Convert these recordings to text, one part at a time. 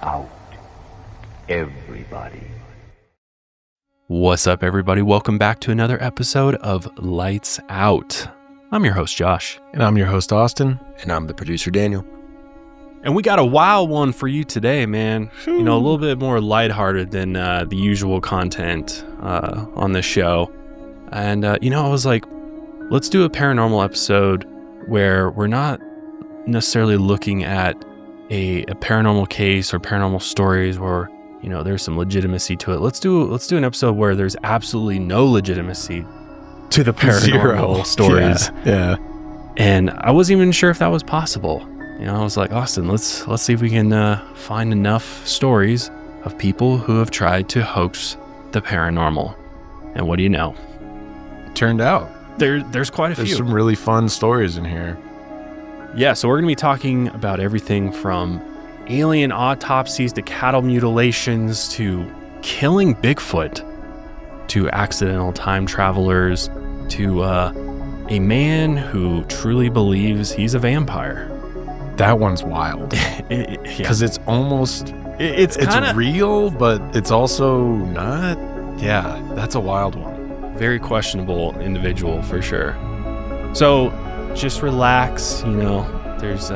out. Everybody. What's up, everybody? Welcome back to another episode of Lights Out. I'm your host, Josh. And I'm your host, Austin. And I'm the producer, Daniel. And we got a wild one for you today, man. You know, a little bit more lighthearted than the usual content on this show. And, I was like, let's do a paranormal episode where we're not necessarily looking at a paranormal case or paranormal stories where, you know, there's some legitimacy to it. Let's do an episode where there's absolutely no legitimacy to the paranormal stories. Yeah. And I wasn't even sure if that was possible. You know, I was like, Austin, let's see if we can find enough stories of people who have tried to hoax the paranormal. And what do you know? It turned out. There's quite a few. There's some really fun stories in here. Yeah, so we're going to be talking about everything from alien autopsies to cattle mutilations to killing Bigfoot to accidental time travelers to a man who truly believes he's a vampire. That one's wild. Because it's almost... It's real, but it's also not. Yeah, that's a wild one. Very questionable individual for sure. So just relax, you know, there's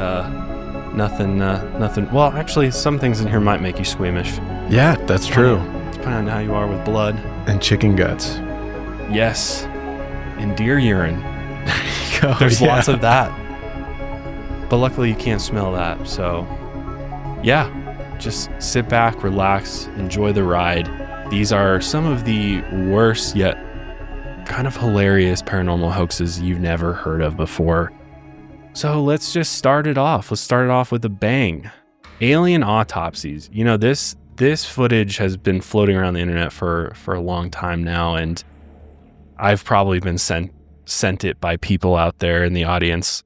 nothing. Well, actually, some things in here might make you squeamish. Yeah, that's true. Depending on how you are with blood. And chicken guts. Yes. And deer urine. Go, There's lots of that. But luckily you can't smell that. So yeah, just sit back, relax, enjoy the ride. These are some of the worst yet kind of hilarious paranormal hoaxes you've never heard of before. So let's just start it off. Let's start it off with a bang. Alien autopsies. You know, this footage has been floating around the internet for a long time now, and I've probably been sent it by people out there in the audience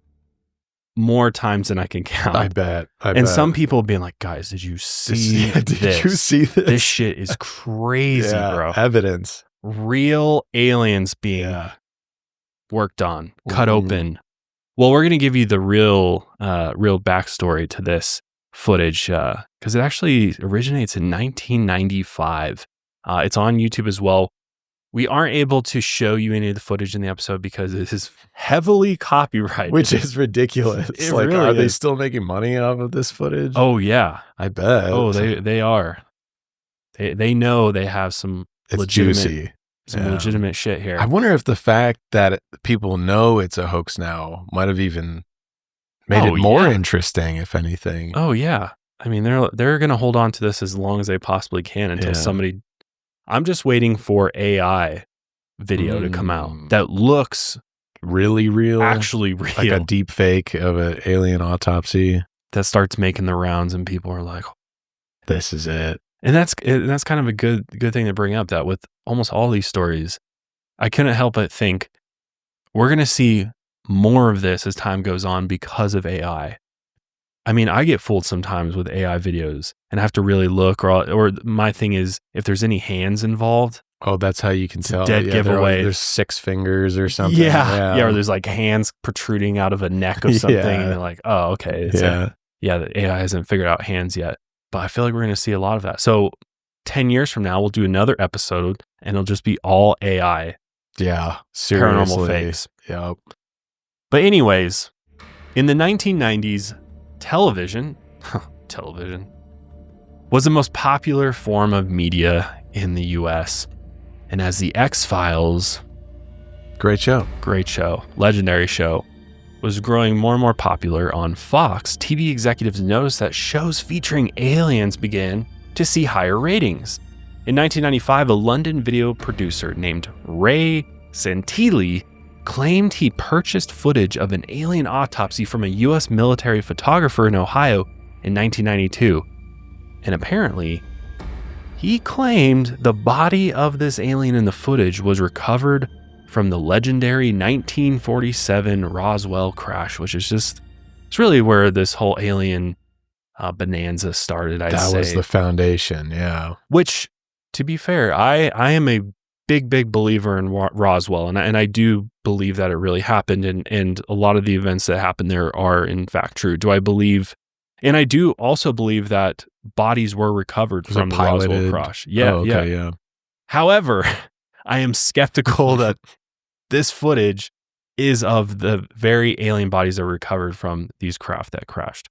more times than I can count. I bet. Some people being like, guys, did you see this? Did you see this? This shit is crazy, bro. Evidence. Real aliens being worked on, cut open. Well, we're going to give you the real backstory to this footage because it actually originates in 1995. It's on YouTube as well. We aren't able to show you any of the footage in the episode because it is heavily copyrighted. Which is ridiculous. It like, really are they is. still making money off of this footage? Oh, yeah. I bet. Oh, they are. They know they have some it's legitimate, juicy. legitimate shit here. I wonder if the fact that people know it's a hoax now might have even made it more interesting, if anything. Oh, yeah. I mean, they're going to hold on to this as long as they possibly can until somebody... I'm just waiting for AI video to come out that looks really real, actually real, like a deep fake of an alien autopsy that starts making the rounds, and people are like, "This is it." And that's kind of a good thing to bring up. That with almost all these stories, I couldn't help but think we're going to see more of this as time goes on because of AI. I mean, I get fooled sometimes with AI videos and have to really look, or my thing is if there's any hands involved. Oh, that's how you can tell. Dead giveaway. There's 6 fingers or something. Yeah. Or there's like hands protruding out of a neck of something. And they're like, oh, okay. The AI hasn't figured out hands yet. But I feel like we're going to see a lot of that. So 10 years from now, we'll do another episode and it'll just be all AI. Yeah. Seriously. Paranormal fakes. Yep. But anyways, in the 1990s, television was the most popular form of media in the US. And as the X-Files, great show, legendary show, was growing more and more popular on Fox, TV executives noticed that shows featuring aliens began to see higher ratings. In 1995, a London video producer named Ray Santilli claimed he purchased footage of an alien autopsy from a U.S. military photographer in Ohio in 1992. And apparently, he claimed the body of this alien in the footage was recovered from the legendary 1947 Roswell crash, which is it's really where this whole alien bonanza started, I'd say. That was the foundation, yeah. Which, to be fair, I am a big believer in Roswell, and I do believe that it really happened, and a lot of the events that happened there are in fact true. Do I believe, and I do also believe that bodies were recovered from the Roswell crash. Yeah, oh, okay, yeah. However, I am skeptical that this footage is of the very alien bodies that were recovered from these craft that crashed.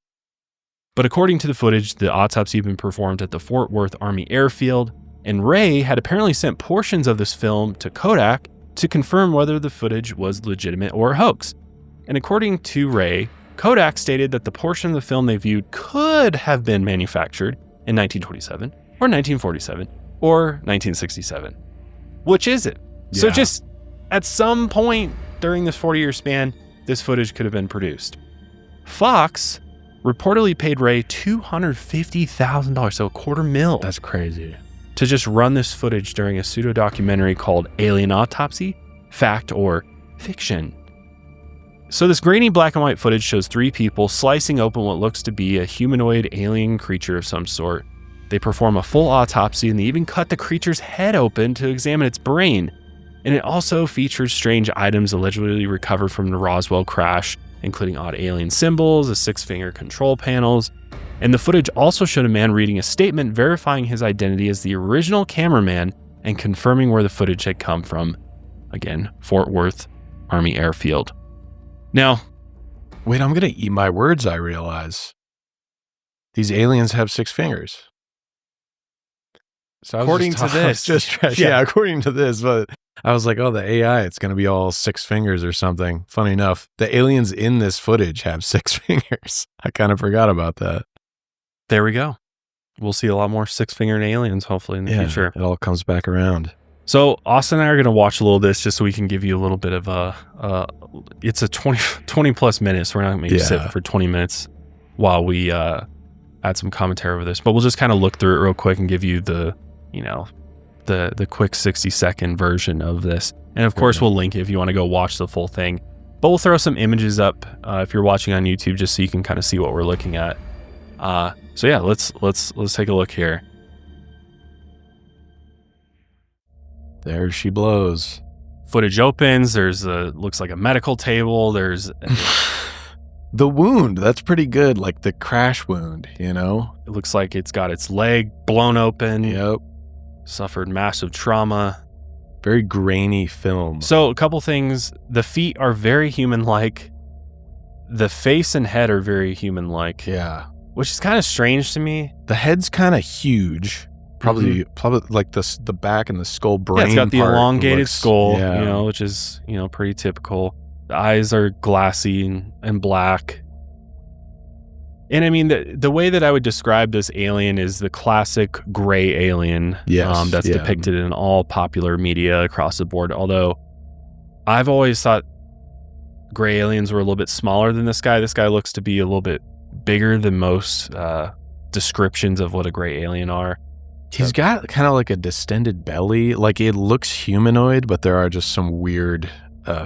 But according to the footage, the autopsy had been performed at the Fort Worth Army Airfield, and Ray had apparently sent portions of this film to Kodak to confirm whether the footage was legitimate or a hoax. And according to Ray, Kodak stated that the portion of the film they viewed could have been manufactured in 1927 or 1947 or 1967. Which is it? Yeah. So just at some point during this 40-year span, this footage could have been produced. Fox reportedly paid Ray $250,000, so $250,000. That's crazy. To just run this footage during a pseudo-documentary called Alien Autopsy, Fact or Fiction. So this grainy black and white footage shows 3 people slicing open what looks to be a humanoid alien creature of some sort. They perform a full autopsy, and they even cut the creature's head open to examine its brain. And it also features strange items allegedly recovered from the Roswell crash, including odd alien symbols, a 6-finger control panels. And the footage also showed a man reading a statement verifying his identity as the original cameraman and confirming where the footage had come from. Again, Fort Worth Army Airfield. Now, wait, I'm going to eat my words, I realize. These aliens have 6 fingers. So according to this. According to this, but I was like, oh, the AI, it's going to be all 6 fingers or something. Funny enough, the aliens in this footage have 6 fingers. I kind of forgot about that. There we go. We'll see a lot more 6-fingered aliens, hopefully, in the future. It all comes back around. So Austin and I are going to watch a little of this just so we can give you a little bit of it's a 20 plus minutes. We're not going to make you sit for 20 minutes while we add some commentary over this, but we'll just kind of look through it real quick and give you the quick 60-second version of this. And of course, we'll link it if you want to go watch the full thing, but we'll throw some images up if you're watching on YouTube, just so you can kind of see what we're looking at. So yeah, let's take a look here. There she blows. Footage opens. There's looks like a medical table. There's the wound. That's pretty good. Like the crash wound, you know? It looks like it's got its leg blown open. Yep. Suffered massive trauma. Very grainy film. So a couple things. The feet are very human-like. The face and head are very human-like. Yeah. Which is kind of strange to me. The head's kind of huge. Probably like the back and the skull brain. Yeah, it's got the elongated skull, yeah. Which is, pretty typical. The eyes are glassy and black. And I mean, the way that I would describe this alien is the classic gray alien. Yes, that's depicted in all popular media across the board. Although I've always thought gray aliens were a little bit smaller than this guy. This guy looks to be a little bit bigger than most descriptions of what a gray alien are. He's got kind of like a distended belly. Like it looks humanoid, but there are just some weird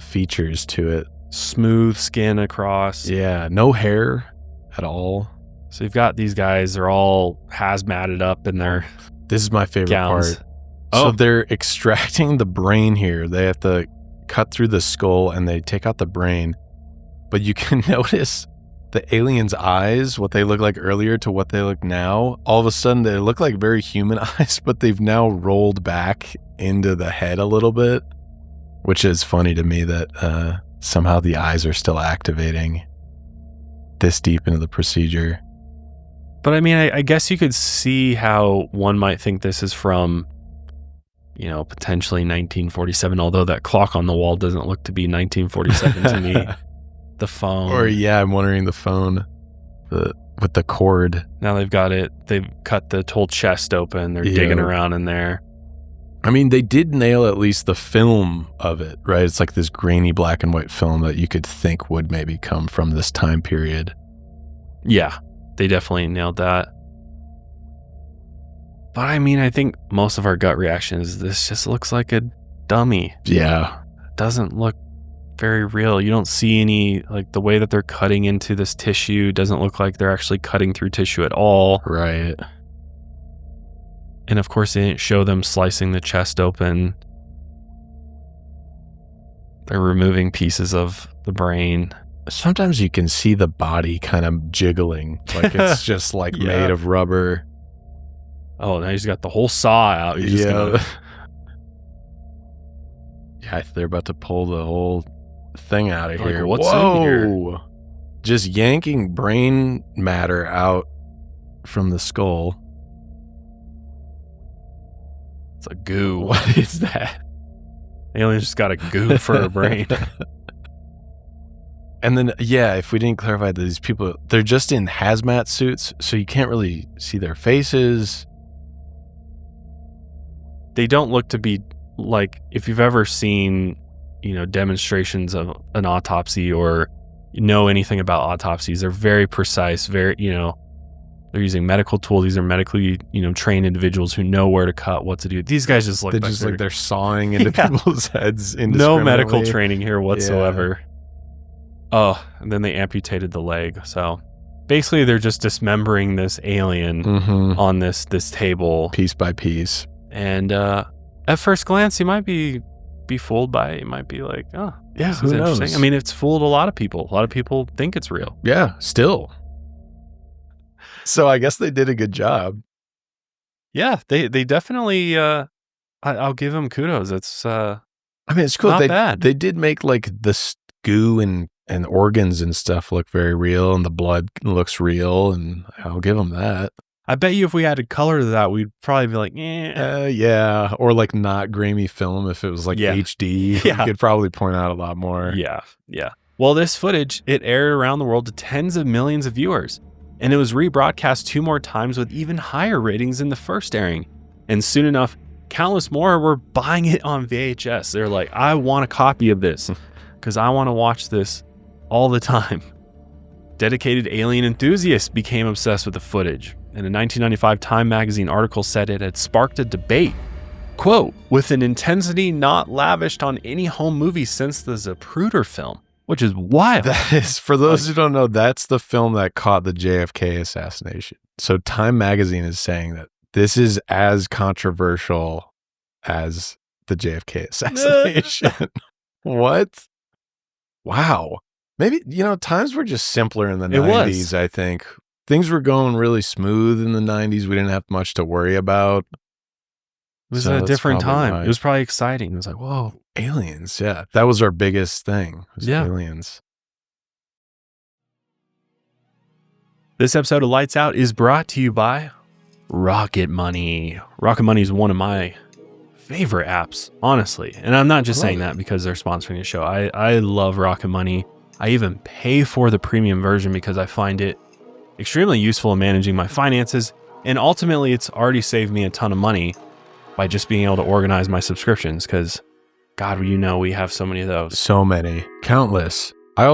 features to it. Smooth skin across. Yeah, no hair at all. So you've got these guys, they're all hazmated up in their This is my favorite gowns. part. So they're extracting the brain here. They have to cut through the skull and they take out the brain. But you can notice the alien's eyes, what they look like earlier to what they look now. All of a sudden, they look like very human eyes, but they've now rolled back into the head a little bit, which is funny to me that somehow the eyes are still activating this deep into the procedure. But I mean, I guess you could see how one might think this is from, potentially 1947, although that clock on the wall doesn't look to be 1947 to me. The phone. Or I'm wondering the phone with the cord. Now they've cut the whole chest open. They're digging around in there. I mean, they did nail at least the film of it, right? It's like this grainy black and white film that you could think would maybe come from this time period. Yeah, they definitely nailed that. But I mean, I think most of our gut reaction is this just looks like a dummy. Yeah. It doesn't look very real. You don't see any, like the way that they're cutting into this tissue doesn't look like they're actually cutting through tissue at all. Right. And of course, they didn't show them slicing the chest open. They're removing pieces of the brain. Sometimes you can see the body kind of jiggling, like it's just like made of rubber. Oh, now he's got the whole saw out. He's just gonna... Yeah, they're about to pull the whole thing out of here. What's in here? Just yanking brain matter out from the skull. It's a goo. What is that? Aliens just got a goo for a brain. And then, yeah, if we didn't clarify that these people, they're just in hazmat suits, so you can't really see their faces. They don't look to be like, if you've ever seen, demonstrations of an autopsy or know anything about autopsies, they're very precise, very, they're using medical tools. These are medically, trained individuals who know where to cut, what to do. These guys just look like they're sawing into people's heads. No medical training here whatsoever. Yeah. Oh, and then they amputated the leg. So basically they're just dismembering this alien on this table. Piece by piece. And at first glance, you might be fooled by it. You might be like, oh, yeah, this is interesting. I mean, it's fooled a lot of people. A lot of people think it's real. Yeah, still. So I guess they did a good job. Yeah, they definitely, I'll give them kudos. It's, it's cool. Not bad. They did make like the goo and organs and stuff look very real, and the blood looks real, and I'll give them that. I bet you if we added color to that, we'd probably be like, yeah. Or like not grainy film if it was like HD. Yeah. You could probably point out a lot more. Yeah. Well, this footage, it aired around the world to tens of millions of viewers. And it was rebroadcast 2 more times with even higher ratings than the first airing. And soon enough, countless more were buying it on VHS. They're like, I want a copy of this because I want to watch this all the time. Dedicated alien enthusiasts became obsessed with the footage. And a 1995 Time magazine article said it had sparked a debate, quote, with an intensity not lavished on any home movie since the Zapruder film, which is wild. That is, for those who don't know, that's the film that caught the JFK assassination. So Time magazine is saying that this is as controversial as the JFK assassination. What? Wow. Maybe, times were just simpler in the 90s, I think. Things were going really smooth in the 90s. We didn't have much to worry about. It was a different time. Right. It was probably exciting. It was like, whoa. Aliens, yeah. That was our biggest thing. Aliens. This episode of Lights Out is brought to you by Rocket Money. Rocket Money is one of my favorite apps, honestly. And I'm not just saying that because they're sponsoring the show. I love Rocket Money. I even pay for the premium version because I find it extremely useful in managing my finances. And ultimately, it's already saved me a ton of money by just being able to organize my subscriptions because, God, we have so many of those. So many. Countless. I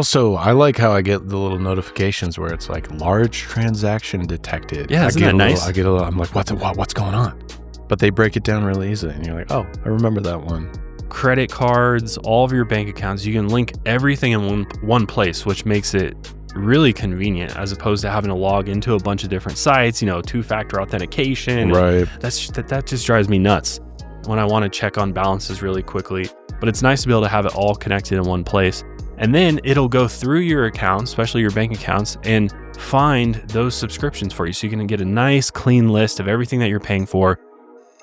like how I get the little notifications where it's like large transaction detected. Yeah, isn't that nice? I'm like, what's going on? But they break it down really easily. And you're like, oh, I remember that one. Credit cards, all of your bank accounts, you can link everything in one place, which makes it really convenient as opposed to having to log into a bunch of different sites, 2-factor authentication. Right. That just drives me nuts when I want to check on balances really quickly. But it's nice to be able to have it all connected in one place. And then it'll go through your accounts, especially your bank accounts, and find those subscriptions for you. So you can get a nice clean list of everything that you're paying for.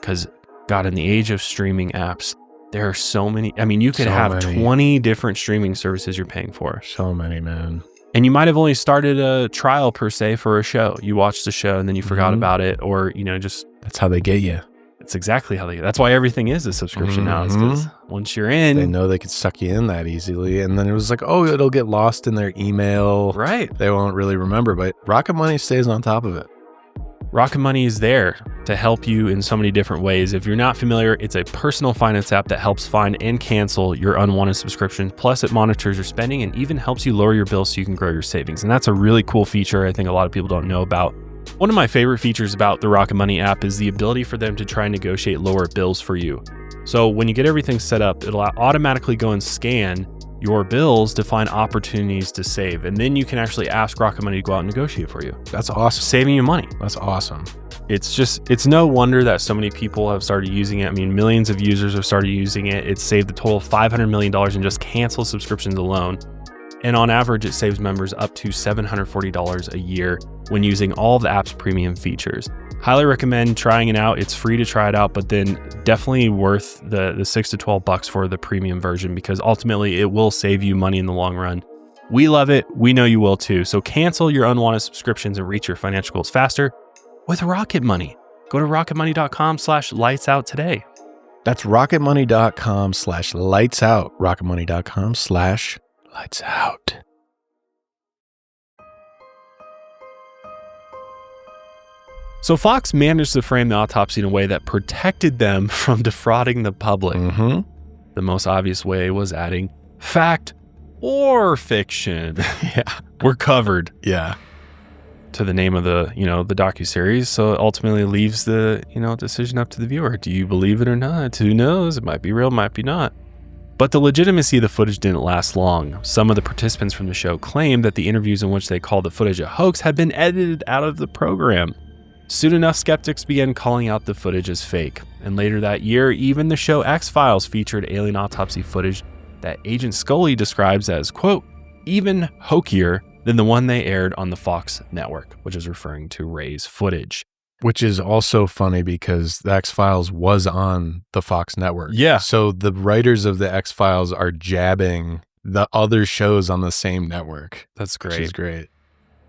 Because, God, in the age of streaming apps, there are so many. I mean, you could have 20 different streaming services you're paying for. So many, man. And you might have only started a trial per se for a show. You watched the show and then you forgot about it, or just that's how they get you. It's exactly how they get. That's why everything is a subscription now. Is because once you're in, they know they could suck you in that easily. And then it was like, oh, it'll get lost in their email. Right. They won't really remember, but Rocket Money stays on top of it. Rocket Money is there to help you in so many different ways. If you're not familiar, it's a personal finance app that helps find and cancel your unwanted subscriptions. Plus, it monitors your spending and even helps you lower your bills so you can grow your savings. And that's a really cool feature I think a lot of people don't know about. One of my favorite features about the Rocket Money app is the ability for them to try and negotiate lower bills for you. So when you get everything set up, it'll automatically go and scan your bills to find opportunities to save. And then you can actually ask Rocket Money to go out and negotiate for you. That's awesome. Saving you money. That's awesome. It's no wonder that so many people have started using it. I mean, millions of users have started using it. It's saved a total of $500 million in just canceled subscriptions alone. And on average, it saves members up to $740 a year when using all of the app's premium features. Highly recommend trying it out. It's free to try it out, but then definitely worth the $6 to $12 for the premium version, because ultimately it will save you money in the long run. We love it. We know you will too. So cancel your unwanted subscriptions and reach your financial goals faster with Rocket Money. Go to rocketmoney.com/lightsout today. That's rocketmoney.com/lightsout. rocketmoney.com/lightsout. So Fox managed to frame the autopsy in a way that protected them from defrauding the public. Mm-hmm. The most obvious way was adding fact or fiction. Yeah. We're covered. Yeah. To the name of the docuseries. So it ultimately leaves the, decision up to the viewer. Do you believe it or not? Who knows? It might be real, might be not. But the legitimacy of the footage didn't last long. Some of the participants from the show claimed that the interviews in which they called the footage a hoax had been edited out of the program. Soon enough, skeptics began calling out the footage as fake. And later that year, even the show X-Files featured alien autopsy footage that Agent Scully describes as, quote, even hokier than the one they aired on the Fox network, which is referring to Ray's footage. Which is also funny because the X-Files was on the Fox network. Yeah. So the writers of the X-Files are jabbing the other shows on the same network. That's great. Which is great.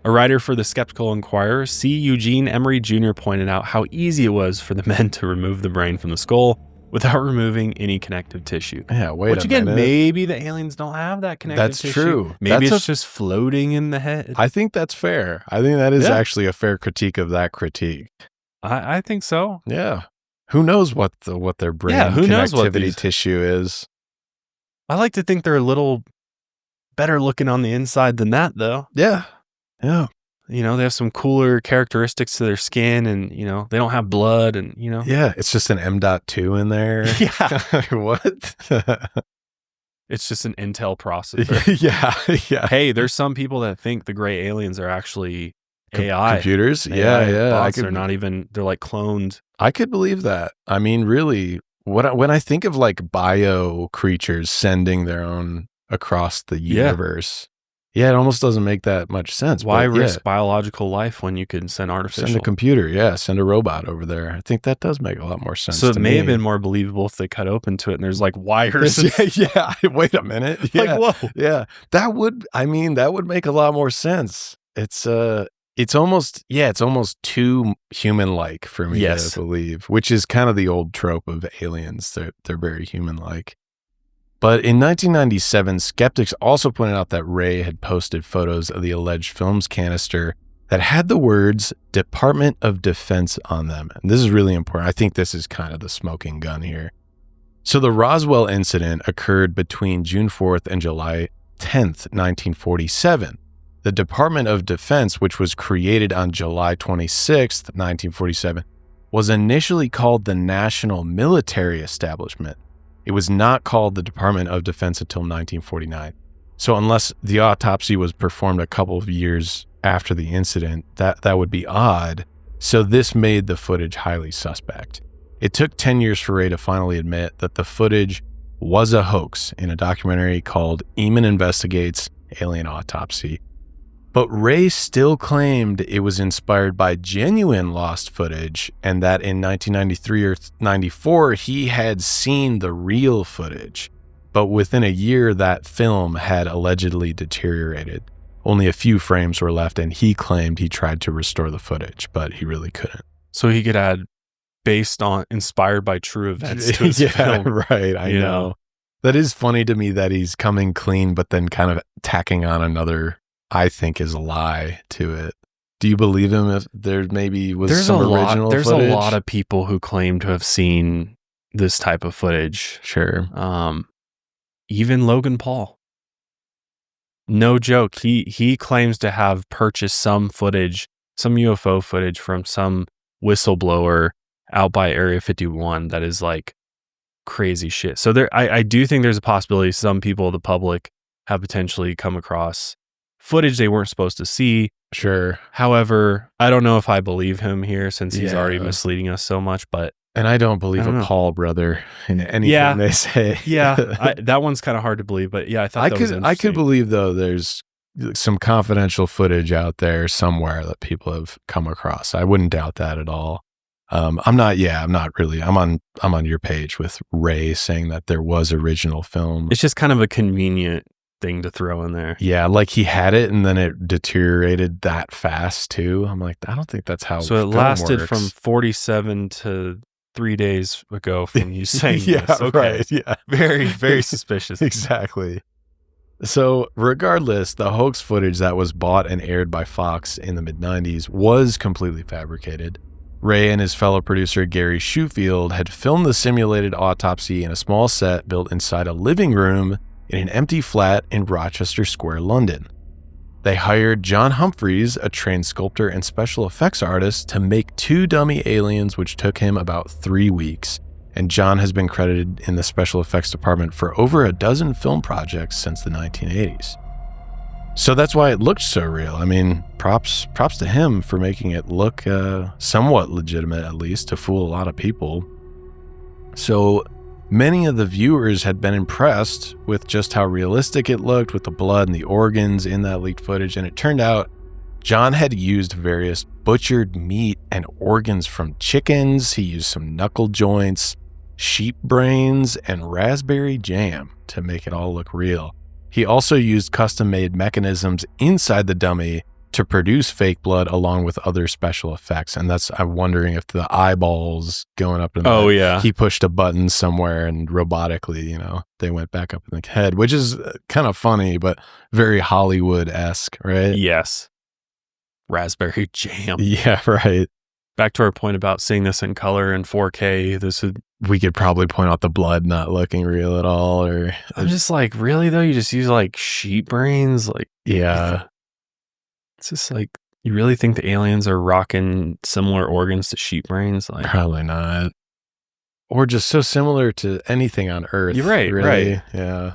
A writer for the Skeptical Inquirer, C. Eugene Emery Jr. pointed out how easy it was for the men to remove the brain from the skull without removing any connective tissue. Yeah, wait Which a again, minute. maybe the aliens don't have that connective That's tissue. true. Maybe it's just floating in the head. I think that's fair. I think that is actually a fair critique of that critique. I think so. Yeah. Who knows what their brain who knows what connectivity tissue is? I like to think they're a little better looking on the inside than that, though. Yeah. Yeah. They have some cooler characteristics to their skin, and, they don't have blood, and, Yeah, it's just an M.2 in there. Yeah. What? It's just an Intel processor. Yeah. Hey, there's some people that think the gray aliens are actually AI. Computers? AI Yeah. bots. They're not even, they're like cloned. I could believe that. I mean, really, when I think of like bio creatures sending their own across the universe, yeah, it almost doesn't make that much sense. Why risk biological life when you can send artificial? Send a computer, send a robot over there. I think that does make a lot more sense. So it may have been more believable if they cut open to it and there's like wires. Yeah. Wait a minute. Yeah. Like, whoa. Yeah. That would make a lot more sense. It's almost too human-like for me to believe, which is kind of the old trope of aliens. They're very human-like. But in 1997, skeptics also pointed out that Ray had posted photos of the alleged films canister that had the words Department of Defense on them. And this is really important. I think this is kind of the smoking gun here. So the Roswell incident occurred between June 4th and July 10th, 1947. The Department of Defense, which was created on July 26th, 1947, was initially called the National Military Establishment. It was not called the Department of Defense until 1949. So unless the autopsy was performed a couple of years after the incident, that would be odd. So this made the footage highly suspect. It took 10 years for Ray to finally admit that the footage was a hoax in a documentary called Eamon Investigates Alien Autopsy. But Ray still claimed it was inspired by genuine lost footage and that in 1993 or 94, he had seen the real footage. But within a year, that film had allegedly deteriorated. Only a few frames were left, and he claimed he tried to restore the footage, but he really couldn't. So he could add inspired by true events to his film. Right. I know. That is funny to me that he's coming clean, but then kind of tacking on another, I think, is a lie to it. Do you believe him if there maybe was some original footage? There's a lot of people who claim to have seen this type of footage. Sure. Even Logan Paul. No joke. He claims to have purchased some footage, some UFO footage from some whistleblower out by Area 51 that is like crazy shit. So I do think there's a possibility some people, the public, have potentially come across footage they weren't supposed to see. Sure. However, I don't know if I believe him here since he's already misleading us so much, but and I don't believe a Paul brother in anything they say. That one's kind of hard to believe, but I thought that was interesting. I could believe though there's some confidential footage out there somewhere that people have come across. I wouldn't doubt that at all. I'm not really. I'm on your page with Ray saying that there was original film. It's just kind of a convenient thing to throw in there. Yeah, like he had it and then it deteriorated that fast too. I'm like, I don't think that's how. So it film lasted works. from 47 to 3 days ago from you saying yeah, this. Okay. Right. Yeah, very, very suspicious. Exactly. So regardless, the hoax footage that was bought and aired by Fox in the mid-90s was completely fabricated. Ray and his fellow producer Gary Shoefield had filmed the simulated autopsy in a small set built inside a living room in an empty flat in Rochester Square, London. They hired John Humphreys, a trained sculptor and special effects artist, to make 2 dummy aliens, which took him about 3 weeks. And John has been credited in the special effects department for over a dozen film projects since the 1980s. So that's why it looked so real. I mean, props to him for making it look somewhat legitimate, at least, to fool a lot of people. So many of the viewers had been impressed with just how realistic it looked with the blood and the organs in that leaked footage. And it turned out John had used various butchered meat and organs from chickens. He used some knuckle joints, sheep brains, and raspberry jam to make it all look real. He also used custom-made mechanisms inside the dummy to produce fake blood along with other special effects. And I'm wondering if the eyeballs going up in the he pushed a button somewhere and robotically, they went back up in the head, which is kind of funny, but very Hollywood-esque, right? Yes. Raspberry jam. Yeah, right. Back to our point about seeing this in color in 4K, we could probably point out the blood not looking real at all. Or I'm just like, really though? You just use like sheep brains? Like, yeah. It's just like, you really think the aliens are rocking similar organs to sheep brains? Like, probably not. Or just so similar to anything on Earth. You're right, really. right. Yeah.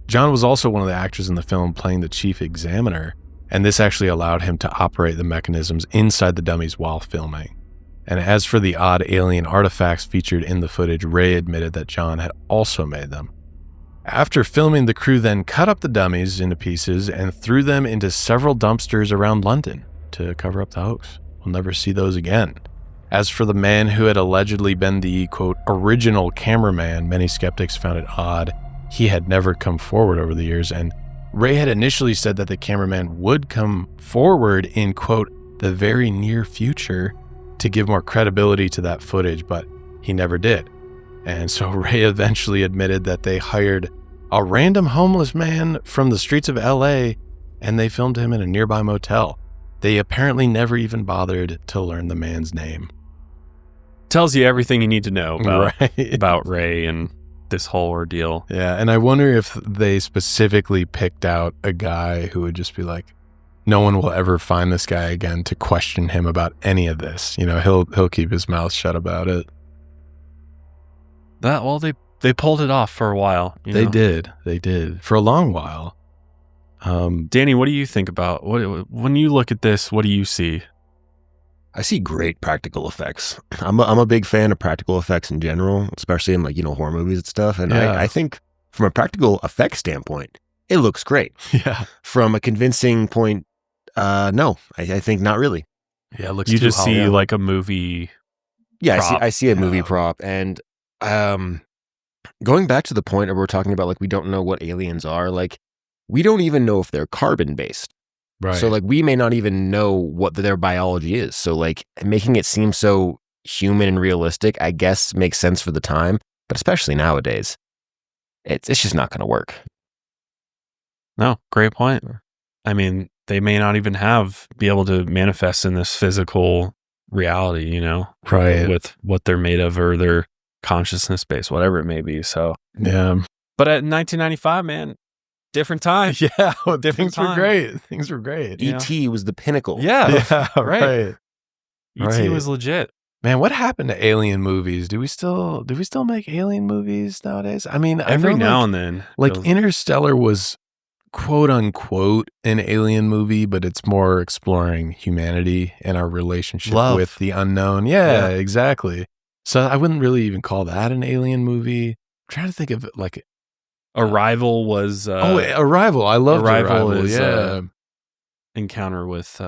John was also one of the actors in the film playing the chief examiner, and this actually allowed him to operate the mechanisms inside the dummies while filming. And as for the odd alien artifacts featured in the footage, Ray admitted that John had also made them. After filming, the crew then cut up the dummies into pieces and threw them into several dumpsters around London to cover up the hoax. We'll never see those again. As for the man who had allegedly been the, quote, original cameraman, many skeptics found it odd. He had never come forward over the years, and Ray had initially said that the cameraman would come forward in, quote, the very near future to give more credibility to that footage, but he never did. And so Ray eventually admitted that they hired a random homeless man from the streets of LA and they filmed him in a nearby motel. They apparently never even bothered to learn the man's name. Tells you everything you need to know Right. about Ray and this whole ordeal. Yeah, and I wonder if they specifically picked out a guy who would just be like, no one will ever find this guy again to question him about any of this. He'll keep his mouth shut about it. They pulled it off for a while. They did for a long while. Danny, what do you think about when you look at this? What do you see? I see great practical effects. I'm a big fan of practical effects in general, especially in horror movies and stuff. And yeah. I think from a practical effects standpoint, it looks great. Yeah. From a convincing point, no, I think not really. Yeah, it looks. You just see like a movie. Yeah, prop. I see a movie prop, and going back to the point where we're talking about we don't know what aliens are. We don't even know if they're carbon based. Right. So we may not even know what their biology is. So making it seem so human and realistic, I guess makes sense for the time, but especially nowadays, it's just not going to work. No, great point. I mean, they may not even be able to manifest in this physical reality, right, with what they're made of or their consciousness base, whatever it may be. So yeah. But at 1995, man, different time. Yeah, different time. Things were great. E.T. was the pinnacle. Yeah, right. E.T. was legit. Man, what happened to alien movies? Do we still make alien movies nowadays? I mean, every now and then. Interstellar was quote unquote an alien movie, but it's more exploring humanity and our relationship with the unknown. Yeah, exactly. So I wouldn't really even call that an alien movie. I'm trying to think of it Arrival was Arrival. I love Arrival. Is yeah. encounter with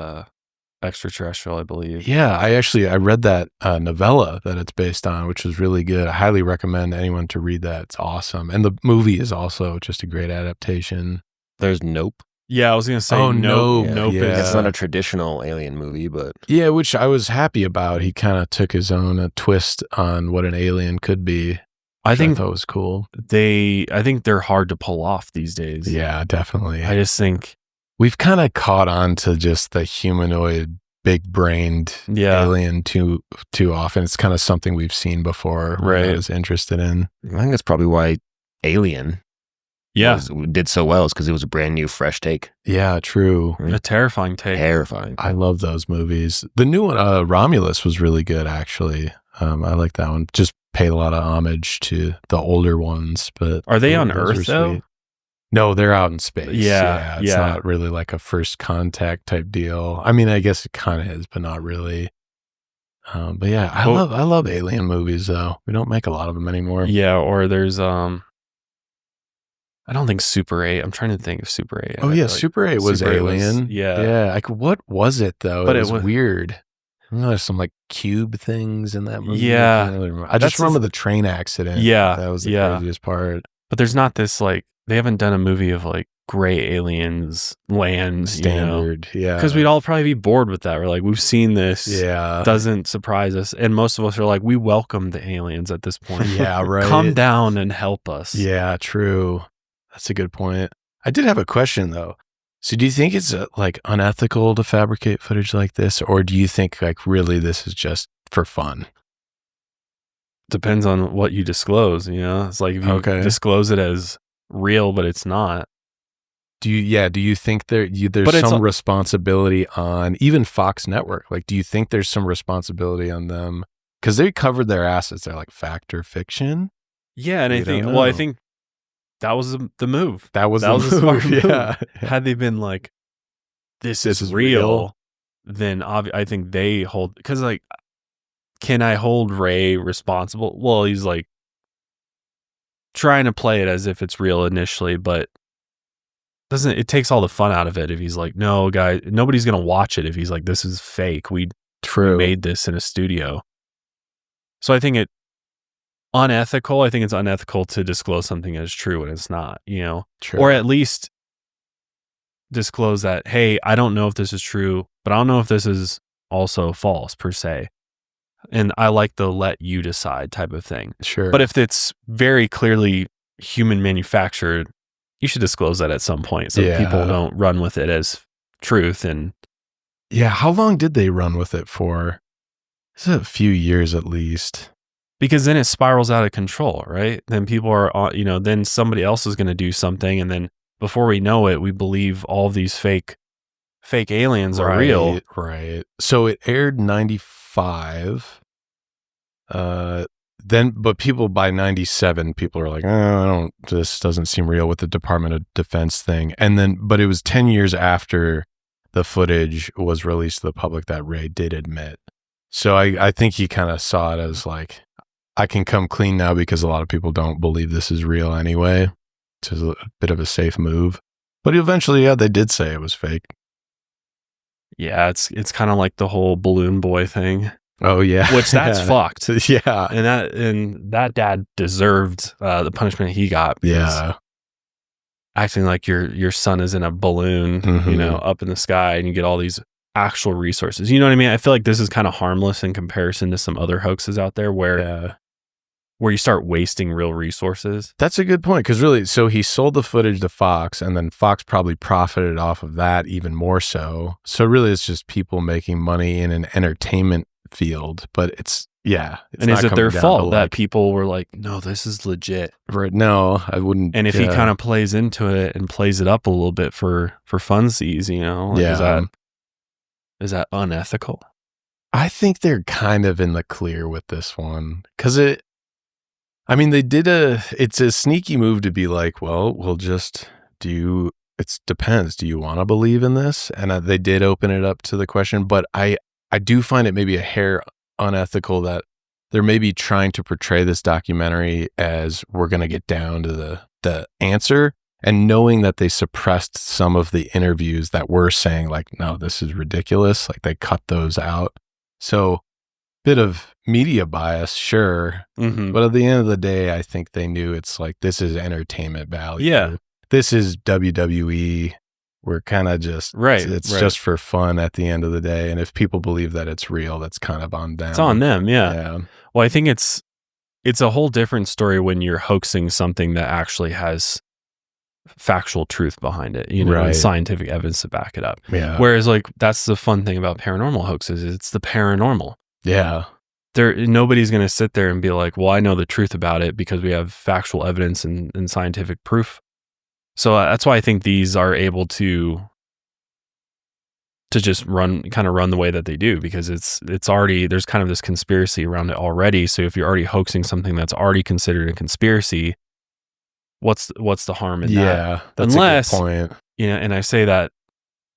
extraterrestrial, I believe. Yeah, I read that novella that it's based on, which was really good. I highly recommend anyone to read that. It's awesome. And the movie is also just a great adaptation. There's Nope. Yeah, I was going to say Nope. Nope. Yeah. It's not a traditional alien movie, but Yeah, which I was happy about. He kind of took his own twist on what an alien could be. I think that was cool. I think they're hard to pull off these days. Yeah, definitely. I just think we've kind of caught on to just the humanoid, big-brained alien too often. It's kind of something we've seen before. Right. I was interested in. I think that's probably why Alien did so well, is because it was a brand new, fresh take. Yeah, true. A terrifying take. Terrifying. I love those movies. The new one, Romulus, was really good, actually. I like that one. Just paid a lot of homage to the older ones. But are they on Earth, though? No, they're out in space. Yeah. It's not really like a first contact type deal. I mean, I guess it kind of is, but not really. But yeah, I love alien movies, though. We don't make a lot of them anymore. Yeah, or there's I don't think Super 8. I'm trying to think of Super 8. Oh yeah, Super 8 was Alien. Yeah. Like, what was it though? But it was weird. I know there's some like cube things in that movie. Yeah. I just remember the train accident. Yeah. That was the craziest part. But there's not this like, they haven't done a movie of like gray aliens land standard. Yeah. Because we'd all probably be bored with that. We're like, we've seen this. Yeah. Doesn't surprise us. And most of us are like, we welcome the aliens at this point. Yeah, right. Come down and help us. Yeah, true. That's a good point. I did have a question though. So do you think it's like unethical to fabricate footage like this, or do you think like really this is just for fun? Depends on what you disclose, It's like if you disclose it as real, but it's not. Do you think there's some responsibility on even Fox Network? Like, do you think there's some responsibility on them? Because they covered their assets. They're like fact or fiction. Yeah, and I think that was the move. That was a smart move. Yeah. Had they been like, this is real, then I think they hold, because like, can I hold Ray responsible? Well, he's like trying to play it as if it's real initially, but it takes all the fun out of it if he's like, no, guys, nobody's going to watch it if he's like, this is fake. We made this in a studio. So I think it's unethical to disclose something as true when it's not, True. Or at least disclose that, hey, I don't know if this is true, but I don't know if this is also false per se. And I like the let you decide type of thing. Sure. But if it's very clearly human manufactured, you should disclose that at some point so people don't run with it as truth. And yeah, how long did they run with it for? It's a few years at least. Because then it spirals out of control, right? Then people are, then somebody else is going to do something. And then before we know it, we believe all of these fake aliens are real. Right. So it aired 95. But people by 97, people are like, this doesn't seem real with the Department of Defense thing. And then, but it was 10 years after the footage was released to the public that Ray did admit. So I think he kind of saw it as like, I can come clean now because a lot of people don't believe this is real anyway. It's a bit of a safe move. But eventually, they did say it was fake. Yeah, it's kind of like the whole balloon boy thing. Oh yeah, which that's fucked. Yeah, and that dad deserved the punishment he got. Yeah, acting like your son is in a balloon, up in the sky, and you get all these actual resources. You know what I mean? I feel like this is kind of harmless in comparison to some other hoaxes out there where you start wasting real resources. That's a good point, because really, so he sold the footage to Fox, and then Fox probably profited off of that even more so. So really, it's just people making money in an entertainment field, but it's and is it their fault that people were like, no, this is legit? Right? No, I wouldn't. And if he kind of plays into it and plays it up a little bit for funsies, is that unethical? I think they're kind of in the clear with this one, because they did it's a sneaky move to be like, well, we'll just it depends. Do you want to believe in this? And they did open it up to the question, but I do find it maybe a hair unethical that they're maybe trying to portray this documentary as we're going to get down to the answer. And knowing that they suppressed some of the interviews that were saying like, no, this is ridiculous. Like they cut those out. So bit of media bias, sure. But at the end of the day, I think they knew it's like, this is entertainment value. Yeah. This is WWE. We're kind of just, it's just for fun at the end of the day. And if people believe that it's real, that's kind of on them. It's on them. Yeah. Well, I think it's a whole different story when you're hoaxing something that actually has factual truth behind it, you know, and scientific evidence to back it up. Yeah. Whereas like, that's the fun thing about paranormal hoaxes is it's the paranormal. Yeah. Nobody's going to sit there and be like, well, I know the truth about it because we have factual evidence and scientific proof. So that's why I think these are able to just run the way that they do, because it's already, there's kind of this conspiracy around it already. So if you're already hoaxing something that's already considered a conspiracy, what's the harm in that? Yeah, that's a good point. You know, and I say that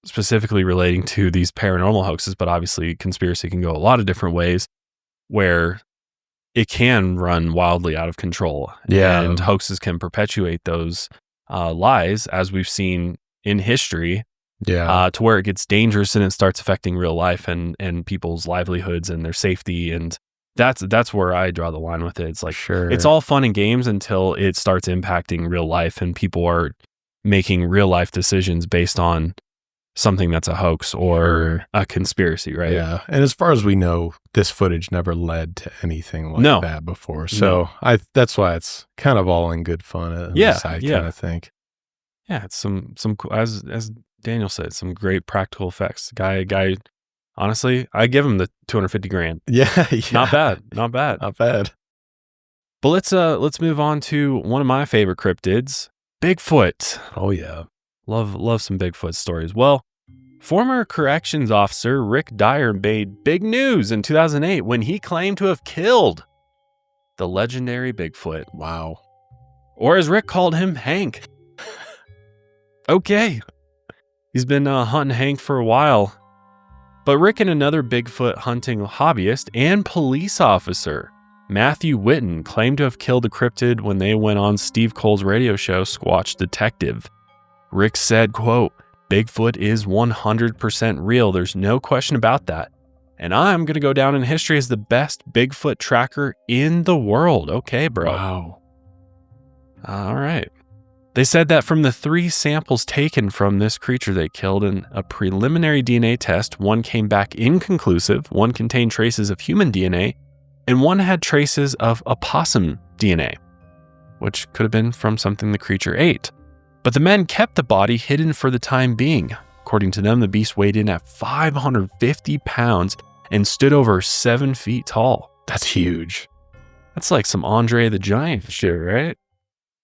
specifically relating to these paranormal hoaxes, but obviously conspiracy can go a lot of different ways where it can run wildly out of control. Yeah. And hoaxes can perpetuate those lies, as we've seen in history, to where it gets dangerous and it starts affecting real life and people's livelihoods and their safety. And that's where I draw the line with it. It's like, it's all fun and games until it starts impacting real life and people are making real life decisions based on something that's a hoax or a conspiracy, right? Yeah. And as far as we know, this footage never led to anything like that before. So that's why it's kind of all in good fun. I kind of think. Yeah, it's some as Daniel said, some great practical effects. Guy, honestly, I give him the $250,000. Yeah. Not bad. But let's move on to one of my favorite cryptids, Bigfoot. Oh yeah. Love some Bigfoot stories. Well, former corrections officer Rick Dyer made big news in 2008 when he claimed to have killed the legendary Bigfoot. Wow. Or as Rick called him, Hank. Okay. He's been hunting Hank for a while. But Rick and another Bigfoot hunting hobbyist and police officer, Matthew Whitten, claimed to have killed the cryptid when they went on Steve Cole's radio show, Squatch Detective. Rick said, quote, "Bigfoot is 100% real. There's no question about that. And I'm going to go down in history as the best Bigfoot tracker in the world." Okay, bro. Wow. All right. They said that from the 3 samples taken from this creature they killed in a preliminary DNA test, one came back inconclusive, one contained traces of human DNA, and one had traces of opossum DNA, which could have been from something the creature ate. But the men kept the body hidden for the time being. According to them, the beast weighed in at 550 pounds and stood over 7 feet tall. That's huge. That's like some Andre the Giant shit, right?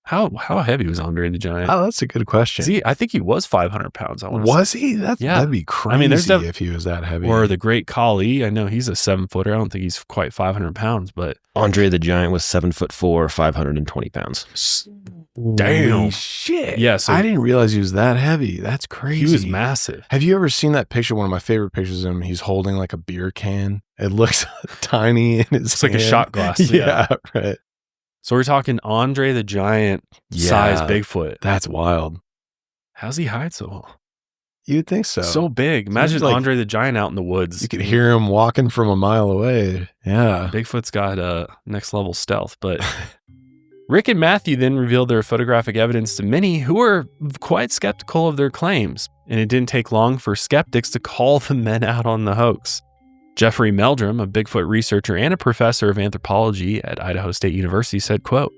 How heavy was Andre the Giant? Oh, that's a good question. I think he was 500 pounds. Was he? That'd be crazy. I mean, if he was that heavy. Or the Great Khali. I know he's a 7-footer. I don't think he's quite 500 pounds, but Andre the Giant was 7'4", 520 pounds. Damn. Holy shit. Yeah, so I didn't realize he was that heavy. That's crazy. He was massive. Have you ever seen that picture? One of my favorite pictures of him. He's holding like a beer can. It looks tiny in his It's like a shot glass. Yeah, right. So we're talking Andre the Giant size Bigfoot. That's wild. How's he hide so well? You'd think so. So big. Imagine like, Andre the Giant out in the woods. You could hear him walking from a mile away. Yeah. Bigfoot's got next level stealth. But Rick and Matthew then revealed their photographic evidence to many who were quite skeptical of their claims. And it didn't take long for skeptics to call the men out on the hoax. Jeffrey Meldrum, a Bigfoot researcher and a professor of anthropology at Idaho State University, said, quote,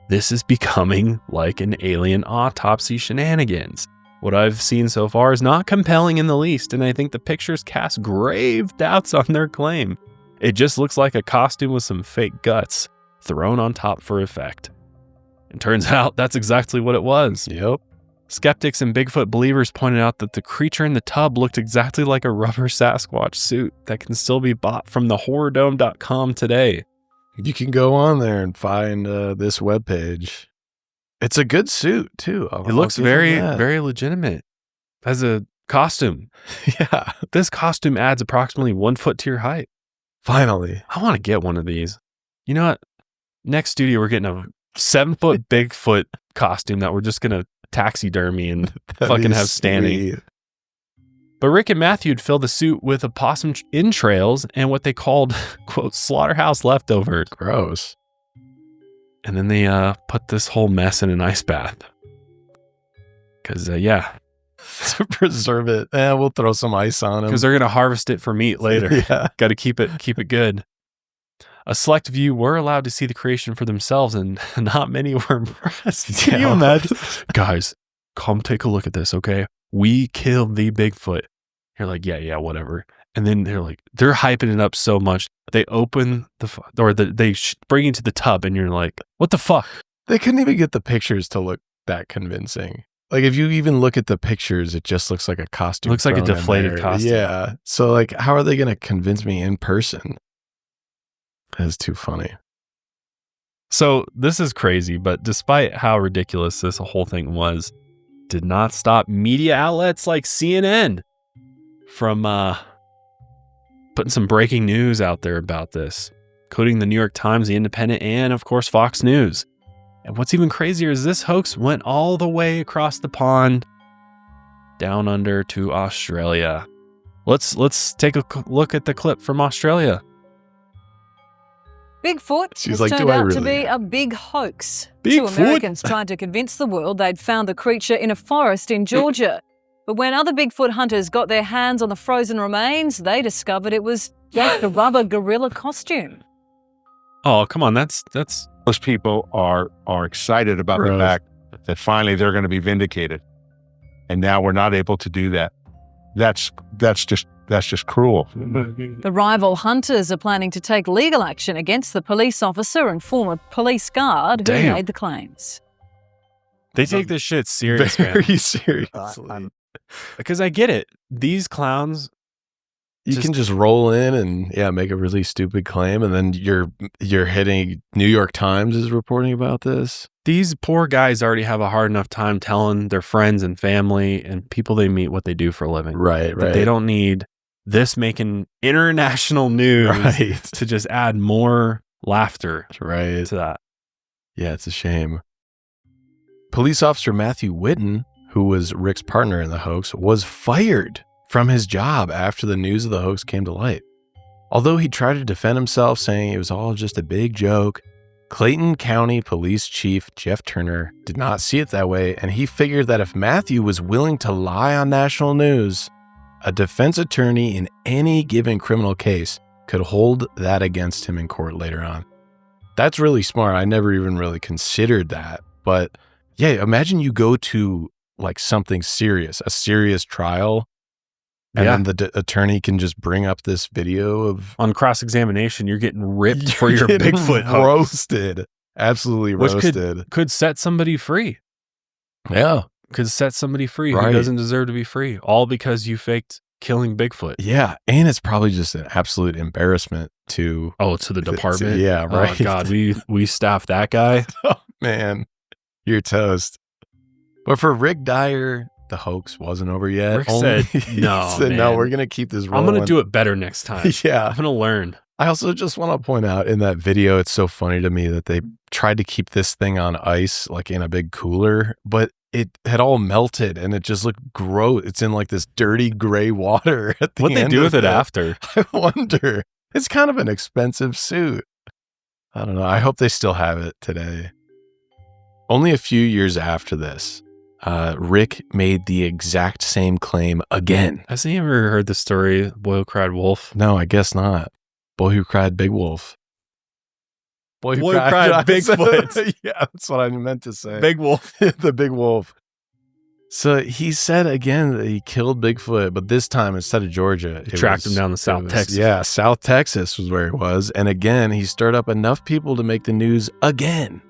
"This is becoming like an alien autopsy shenanigans. What I've seen so far is not compelling in the least, and I think the pictures cast grave doubts on their claim. It just looks like a costume with some fake guts thrown on top for effect." And turns out that's exactly what it was. Yep. Skeptics and Bigfoot believers pointed out that the creature in the tub looked exactly like a rubber Sasquatch suit that can still be bought from the horrordome.com today. You can go on there and find this webpage. It's a good suit, too. It looks very, very legitimate as a costume. Yeah. This costume adds approximately 1 foot to your height. Finally. I want to get one of these. You know what? Next studio, we're getting a 7-foot Bigfoot costume that we're just going to taxidermy and That'd fucking be have standing. sweet. But Rick and Matthew would fill the suit with opossum entrails and what they called, quote, slaughterhouse leftover. Gross. And then they put this whole mess in an ice bath. Because, To preserve it. We'll throw some ice on them. because they're going to harvest it for meat later. Yeah. Got to keep it good. A select few were allowed to see the creation for themselves, and not many were impressed. Can you imagine? Guys, come take a look at this, okay? We killed the Bigfoot. You're like, yeah, whatever. And then they're hyping it up so much. They open they bring you to the tub, and you're like, what the fuck? They couldn't even get the pictures to look that convincing. Like, if you even look at the pictures, it just looks like a costume. Looks like a thrown in deflated there. costume. Yeah. So, like, how are they going to convince me in person? That's too funny. So this is crazy, but despite how ridiculous this whole thing was, did not stop media outlets like CNN from putting some breaking news out there about this, including the New York Times, The Independent, and of course Fox News. And what's even crazier is this hoax went all the way across the pond, down under to Australia. Let's take a look at the clip from Australia. Bigfoot She's has like, turned "Do I out to really?" be a big hoax. Bigfoot? 2 Americans tried to convince the world they'd found the creature in a forest in Georgia. But when other Bigfoot hunters got their hands on the frozen remains, they discovered it was just a rubber gorilla costume. Oh, come on, that's Most people are excited about the Gross. fact that finally they're going to be vindicated, and now we're not able to do that. That's just cruel. The rival hunters are planning to take legal action against the police officer and former police guard who Damn. made the claims. they take this shit serious, man. Very seriously. Because I get it. These clowns, You can just roll in and make a really stupid claim, and then you're hitting New York Times is reporting about this. these poor guys already have a hard enough time telling their friends and family and people they meet what they do for a living. Right. That they don't need this making international news Right. to just add more laughter Right. to that. Yeah, it's a shame. Police officer Matthew Whitten, who was Rick's partner in the hoax, was fired from his job after the news of the hoax came to light. Although he tried to defend himself, saying it was all just a big joke, Clayton County Police Chief Jeff Turner did not see it that way, and he figured that if Matthew was willing to lie on national news, a defense attorney in any given criminal case could hold that against him in court later on. That's really smart. I never even really considered that. But yeah, imagine you go to like something serious, a serious trial, and then the attorney can just bring up this video of On cross-examination, you're getting ripped for your getting Bigfoot hoax, roasted. Absolutely which roasted. could set somebody free. Yeah. Could set somebody free Right. who doesn't deserve to be free, all because you faked killing Bigfoot. Yeah. And it's probably just an absolute embarrassment to Oh, to the department? yeah, right. Oh, God, we staffed that guy. oh man, you're toast. But for Rick Dyer, the hoax wasn't over yet. Rick said, "No, he said, no, man. we're going to keep this I'm rolling. going to do it better next time. Yeah. I'm going to learn." I also just want to point out in that video, it's so funny to me that they tried to keep this thing on ice, like in a big cooler, but it had all melted and it just looked gross. It's in like this dirty gray water at the What'd they end do of with it after? I wonder. It's kind of an expensive suit. I don't know. I hope they still have it today. Only a few years after this, Rick made the exact same claim again. Has he ever heard the story, Boy Who Cried Wolf? No, I guess not. Boy Who Cried Big Wolf. Boy Who Cried Bigfoot. Yeah, that's what I meant to say. Big Wolf. The big wolf. So he said again that he killed Bigfoot, but this time instead of Georgia, He tracked him down to South Texas. Yeah, South Texas was where he was. And again, he stirred up enough people to make the news again.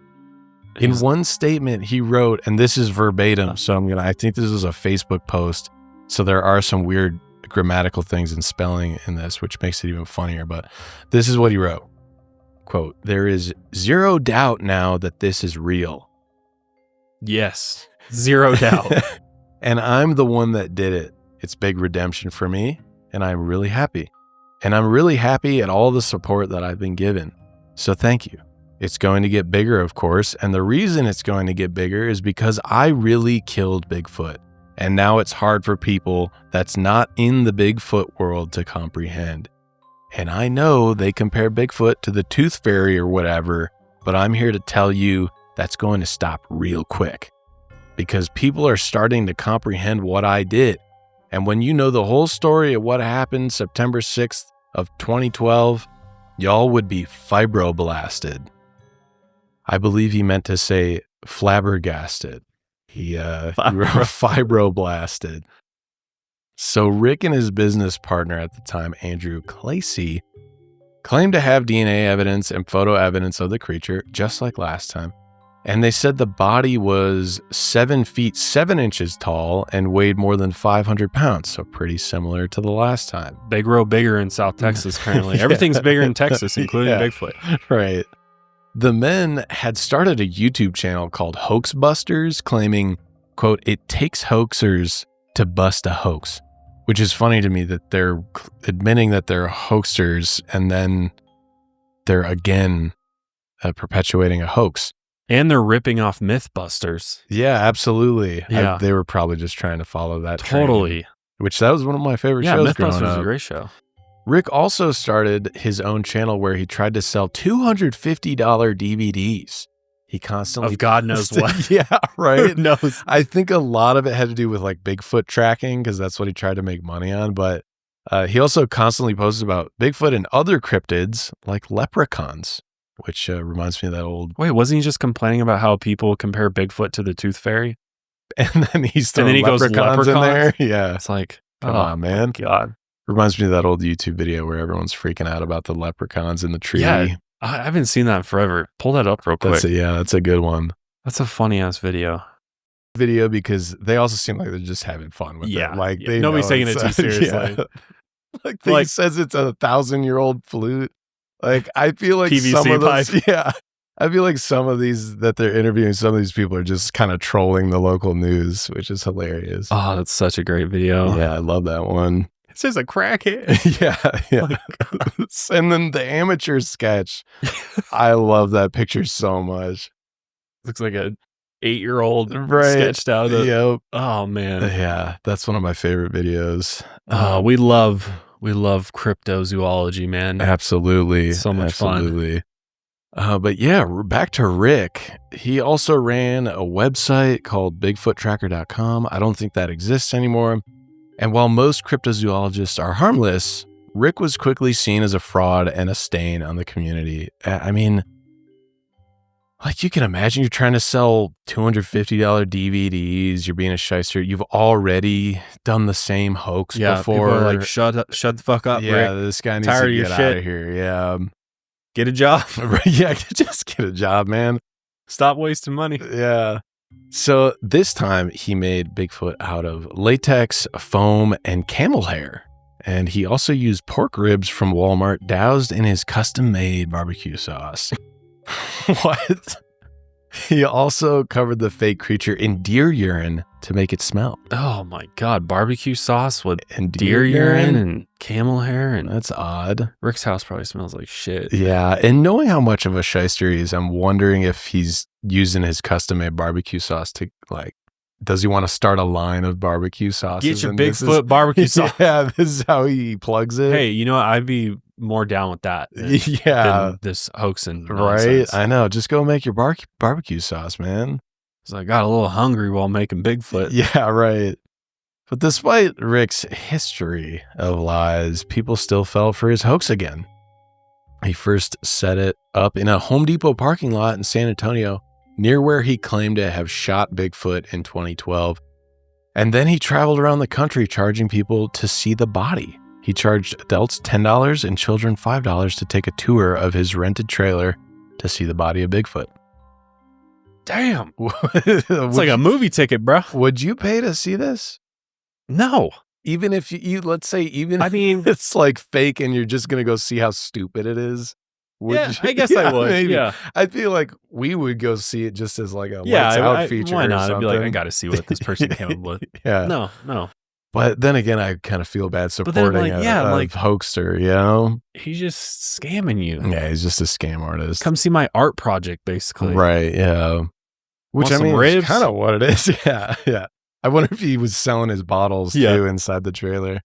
In one statement he wrote, and this is verbatim, so I think this is a Facebook post, so there are some weird grammatical things and spelling in this, which makes it even funnier, but this is what he wrote. Quote, "There is zero doubt now that this is real." Yes. Zero doubt. And I'm the one that did it. It's big redemption for me, and I'm really happy. And I'm really happy at all the support that I've been given. So thank you. It's going to get bigger, of course, and the reason it's going to get bigger is because I really killed Bigfoot, and now it's hard for people that's not in the Bigfoot world to comprehend. And I know they compare Bigfoot to the tooth fairy or whatever, but I'm here to tell you that's going to stop real quick, because people are starting to comprehend what I did. And when you know the whole story of what happened September 6th of 2012, y'all would be fibroblasted. I believe he meant to say flabbergasted. He wrote fibroblasted. So Rick and his business partner at the time, Andrew Clacy, claimed to have DNA evidence and photo evidence of the creature, just like last time. And they said the body was 7 feet 7 inches tall and weighed more than 500 pounds. So pretty similar to the last time. They grow bigger in South Texas currently. Everything's bigger in Texas, including Bigfoot. Right. The men had started a YouTube channel called Hoax Busters, claiming, quote, "It takes hoaxers to bust a hoax," which is funny to me that they're admitting that they're hoaxers and then they're again perpetuating a hoax. And they're ripping off Mythbusters. Yeah, absolutely. Yeah. They were probably just trying to follow that Totally. train, which that was one of my favorite shows growing Mythbusters is up. a great show. Rick also started his own channel where he tried to sell $250 DVDs. He constantly Of God knows what. Yeah, right. Who knows? I think a lot of it had to do with like Bigfoot tracking because that's what he tried to make money on. But he also constantly posts about Bigfoot and other cryptids like leprechauns, which reminds me of that old. Wait, wasn't he just complaining about how people compare Bigfoot to the Tooth Fairy? And then he's throwing he goes, leprechauns in there. leprechauns? Yeah, It's like, come on, man. God. Reminds me of that old YouTube video where everyone's freaking out about the leprechauns in the tree. Yeah, I haven't seen that in forever. Pull that up real quick. That's a good one. That's a funny ass video. Because they also seem like they're just having fun with it. Like they nobody's know taking it too seriously. Yeah. Like he says it's a 1,000-year-old flute. Like I feel like PVC some of those, pipe. yeah. I feel like some of these that they're interviewing, some of these people are just kind of trolling the local news, which is hilarious. Oh, that's such a great video. Yeah, I love that one. It says a crackhead. Yeah. And then the amateur sketch. I love that picture so much. Looks like a 8-year-old Right. sketched out of. Yep. Oh man. Yeah, that's one of my favorite videos. We love cryptozoology, man. Absolutely. So much fun. But yeah, back to Rick. He also ran a website called BigfootTracker.com. I don't think that exists anymore. And while most cryptozoologists are harmless, Rick was quickly seen as a fraud and a stain on the community. I mean, like you can imagine you're trying to sell $250 DVDs, you're being a shyster. You've already done the same hoax before. People are like, shut the fuck up, Yeah, Rick. this guy needs Tired to of your get out shit. of here. Yeah. Get a job. Yeah, just get a job, man. Stop wasting money. Yeah. So this time he made Bigfoot out of latex, foam, and camel hair. And he also used pork ribs from Walmart doused in his custom-made barbecue sauce. What? He also covered the fake creature in deer urine to make it smell. Oh my God. Barbecue sauce with And deer urine and camel hair. And That's odd. Rick's house probably smells like shit. Yeah, and knowing how much of a shyster he is, I'm wondering if he's using his custom-made barbecue sauce to, like, does he want to start a line of barbecue sauces? Get your And this Bigfoot barbecue sauce. Yeah, this is how he plugs it. Hey, you know what? I'd be more down with that than, Yeah. than this hoaxing Right? nonsense. I know. Just go make your barbecue sauce, man. So I got a little hungry while making Bigfoot. Yeah, right. But despite Rick's history of lies, people still fell for his hoax again. He first set it up in a Home Depot parking lot in San Antonio, near where he claimed to have shot Bigfoot in 2012. And then he traveled around the country charging people to see the body. He charged adults $10 and children $5 to take a tour of his rented trailer to see the body of Bigfoot. Damn. It's like a movie ticket, bro. Would you pay to see this? No. Even if you let's say, even I if mean, it's like fake and you're just going to go see how stupid it is. yeah, I guess I would. Maybe. Yeah. I feel like we would go see it just as like a Yeah. lights out feature. Why or not? I'd be like, I something. got to see what this person came up with. Yeah. No. But then again, I kind of feel bad But then I'm supporting like, yeah, I'm a like- hoaxer, you know? He's just scamming you. Yeah, he's just a scam artist. Come see my art project, basically. Right, yeah. Which, Want I some mean, ribs? is kind of what it is. Yeah, yeah. I wonder if he was selling his bottles, Yeah. too, inside the trailer.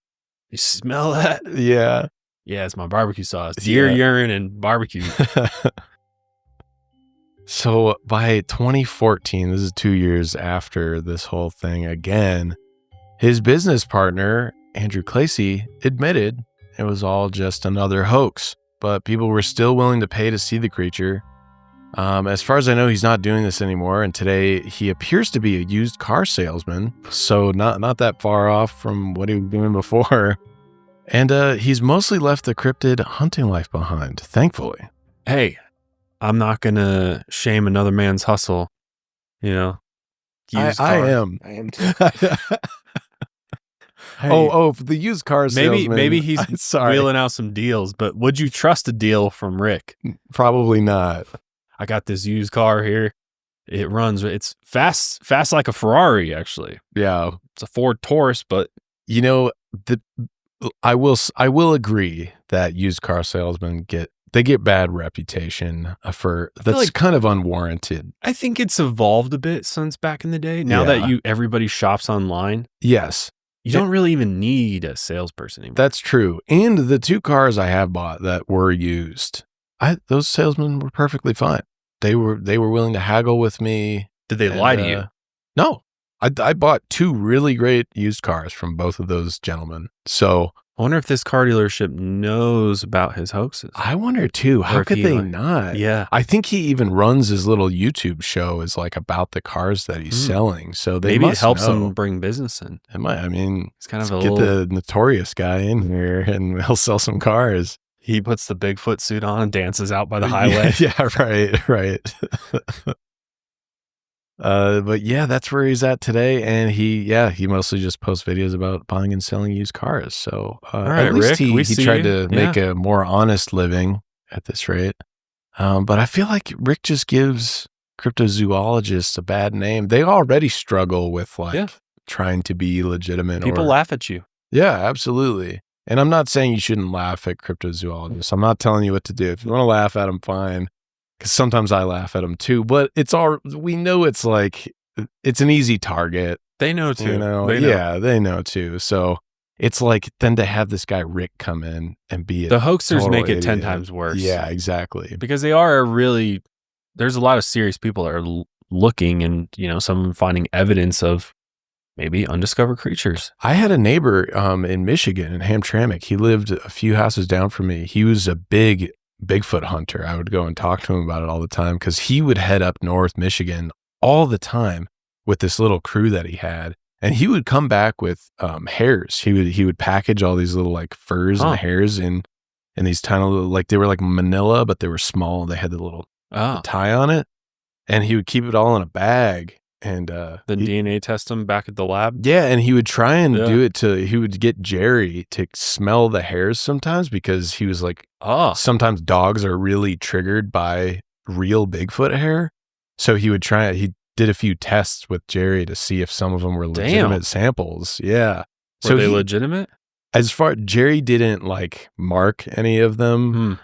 You smell that? Yeah. Yeah, it's my barbecue sauce. Deer Yeah. urine and barbecue. So by 2014, this is 2 years after this whole thing again, his business partner, Andrew Clacy, admitted it was all just another hoax, but people were still willing to pay to see the creature. As far as I know, he's not doing this anymore, and today he appears to be a used car salesman, so not that far off from what he was doing before. And he's mostly left the cryptid hunting life behind, thankfully. Hey, I'm not going to shame another man's hustle. You know? Used I car. am. I am too. Hey, For the used car salesman. maybe he's sorry. wheeling out some deals, but would you trust a deal from Rick? Probably not. I got this used car here. It runs. It's fast like a Ferrari, actually. Yeah. It's a Ford Taurus, but You know, I will agree that used car salesmen get bad reputation for that's like- kind of unwarranted. I think it's evolved a bit since back in the day. Now Yeah. that everybody shops online, Yes, you don't really even need a salesperson anymore. that's true. And the 2 cars I have bought that were used, those salesmen were perfectly fine. They were willing to haggle with me. Did they lie to you? No. I bought 2 really great used cars from both of those gentlemen. So I wonder if this car dealership knows about his hoaxes. I wonder too, how if could he, they like- not? Yeah. I think he even runs his little YouTube show is like about the cars that he's selling. So they Maybe it must helps know. him bring business in. It might. I mean, It's kind of let's a get little. the notorious guy in here and he'll sell some cars. He puts the Bigfoot suit on and dances out by the highway. Yeah, right. But yeah, that's where he's at today. And he mostly just posts videos about buying and selling used cars. So right, at least Rick, we he see tried you. to make a more honest living at this rate. But I feel like Rick just gives cryptozoologists a bad name. They already struggle with trying to be legitimate. People laugh at you. Yeah, absolutely. And I'm not saying you shouldn't laugh at cryptozoologists. I'm not telling you what to do. If you want to laugh at them, fine. Because sometimes I laugh at them too. But we know it's like, it's an easy target. They know too. You know? They know. Yeah, they know too. So it's like, then to have this guy Rick come in and be The hoaxers total make it 10 idiot. times worse. Yeah, exactly. Because they are really, there's a lot of serious people that are looking and, some finding evidence of maybe undiscovered creatures. I had a neighbor in Michigan, in Hamtramck. He lived a few houses down from me. He was a big Bigfoot hunter. I would go and talk to him about it all the time because he would head up north Michigan all the time with this little crew that he had. And he would come back with hairs. He would package all these little like furs and hairs in these tiny little, like they were like manila, but they were small. They had the little tie on it. And he would keep it all in a bag. And Then DNA test them back at the lab. yeah, and he would try and do it he would get Jerry to smell the hairs sometimes because he was like, sometimes dogs are really triggered by real Bigfoot hair. So he would try it. He did a few tests with Jerry to see if some of them were legitimate samples. Yeah. Were they legitimate? As far Jerry didn't like mark any of them,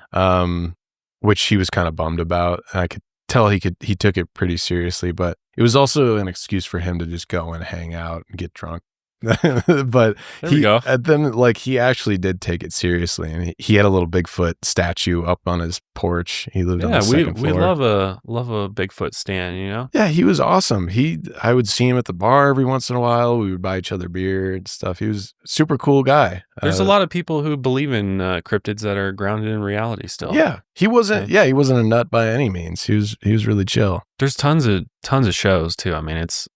which he was kind of bummed about. And I could tell he took it pretty seriously, but it was also an excuse for him to just go and hang out and get drunk. But There we go. then like he actually did take it seriously, and he had a little Bigfoot statue up on his porch. He lived on the second we floor. love a Bigfoot stand, Yeah, he was awesome. I would see him at the bar every once in a while. We would buy each other beer and stuff. He was a super cool guy. There's a lot of people who believe in cryptids that are grounded in reality still. Yeah, he wasn't. Yeah, he wasn't a nut by any means. He was really chill. There's tons of shows too. I mean, it's,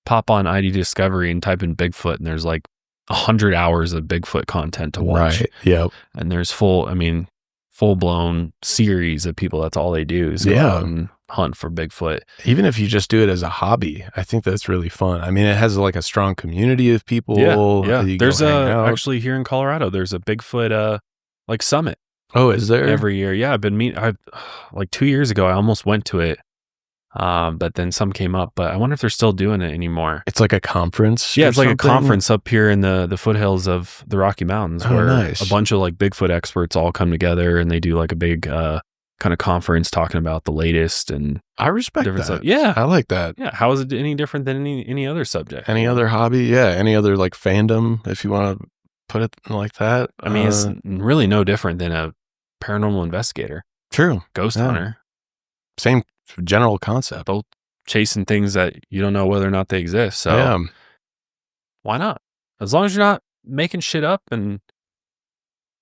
pop on ID Discovery and type in Bigfoot and there's like 100 hours of Bigfoot content to watch. Right. Yep. And there's full-blown series of people. That's all they do is go out and hunt for Bigfoot. Even if you just do it as a hobby, I think that's really fun. I mean, it has like a strong community of people. Yeah. You There's go hang out. actually here in Colorado, there's a Bigfoot like summit Oh, is there? every year. Yeah, like 2 years ago, I almost went to it. But then some came up. But I wonder if they're still doing it anymore. It's like a conference. Yeah, or it's like a something? conference up here in the foothills of the Rocky Mountains, Oh, where nice. a bunch of like Bigfoot experts all come together and they do like a big kind of conference talking about the latest and I respect different that. stuff. Yeah, I like that. yeah. How is it any different than any other subject? Any other hobby? Yeah. Any other like fandom, if you want to put it like that? I mean, it's really no different than a paranormal investigator, true. ghost Yeah. hunter, Same general concept. both chasing things that you don't know whether or not they exist. So yeah. why not? As long as you're not making shit up and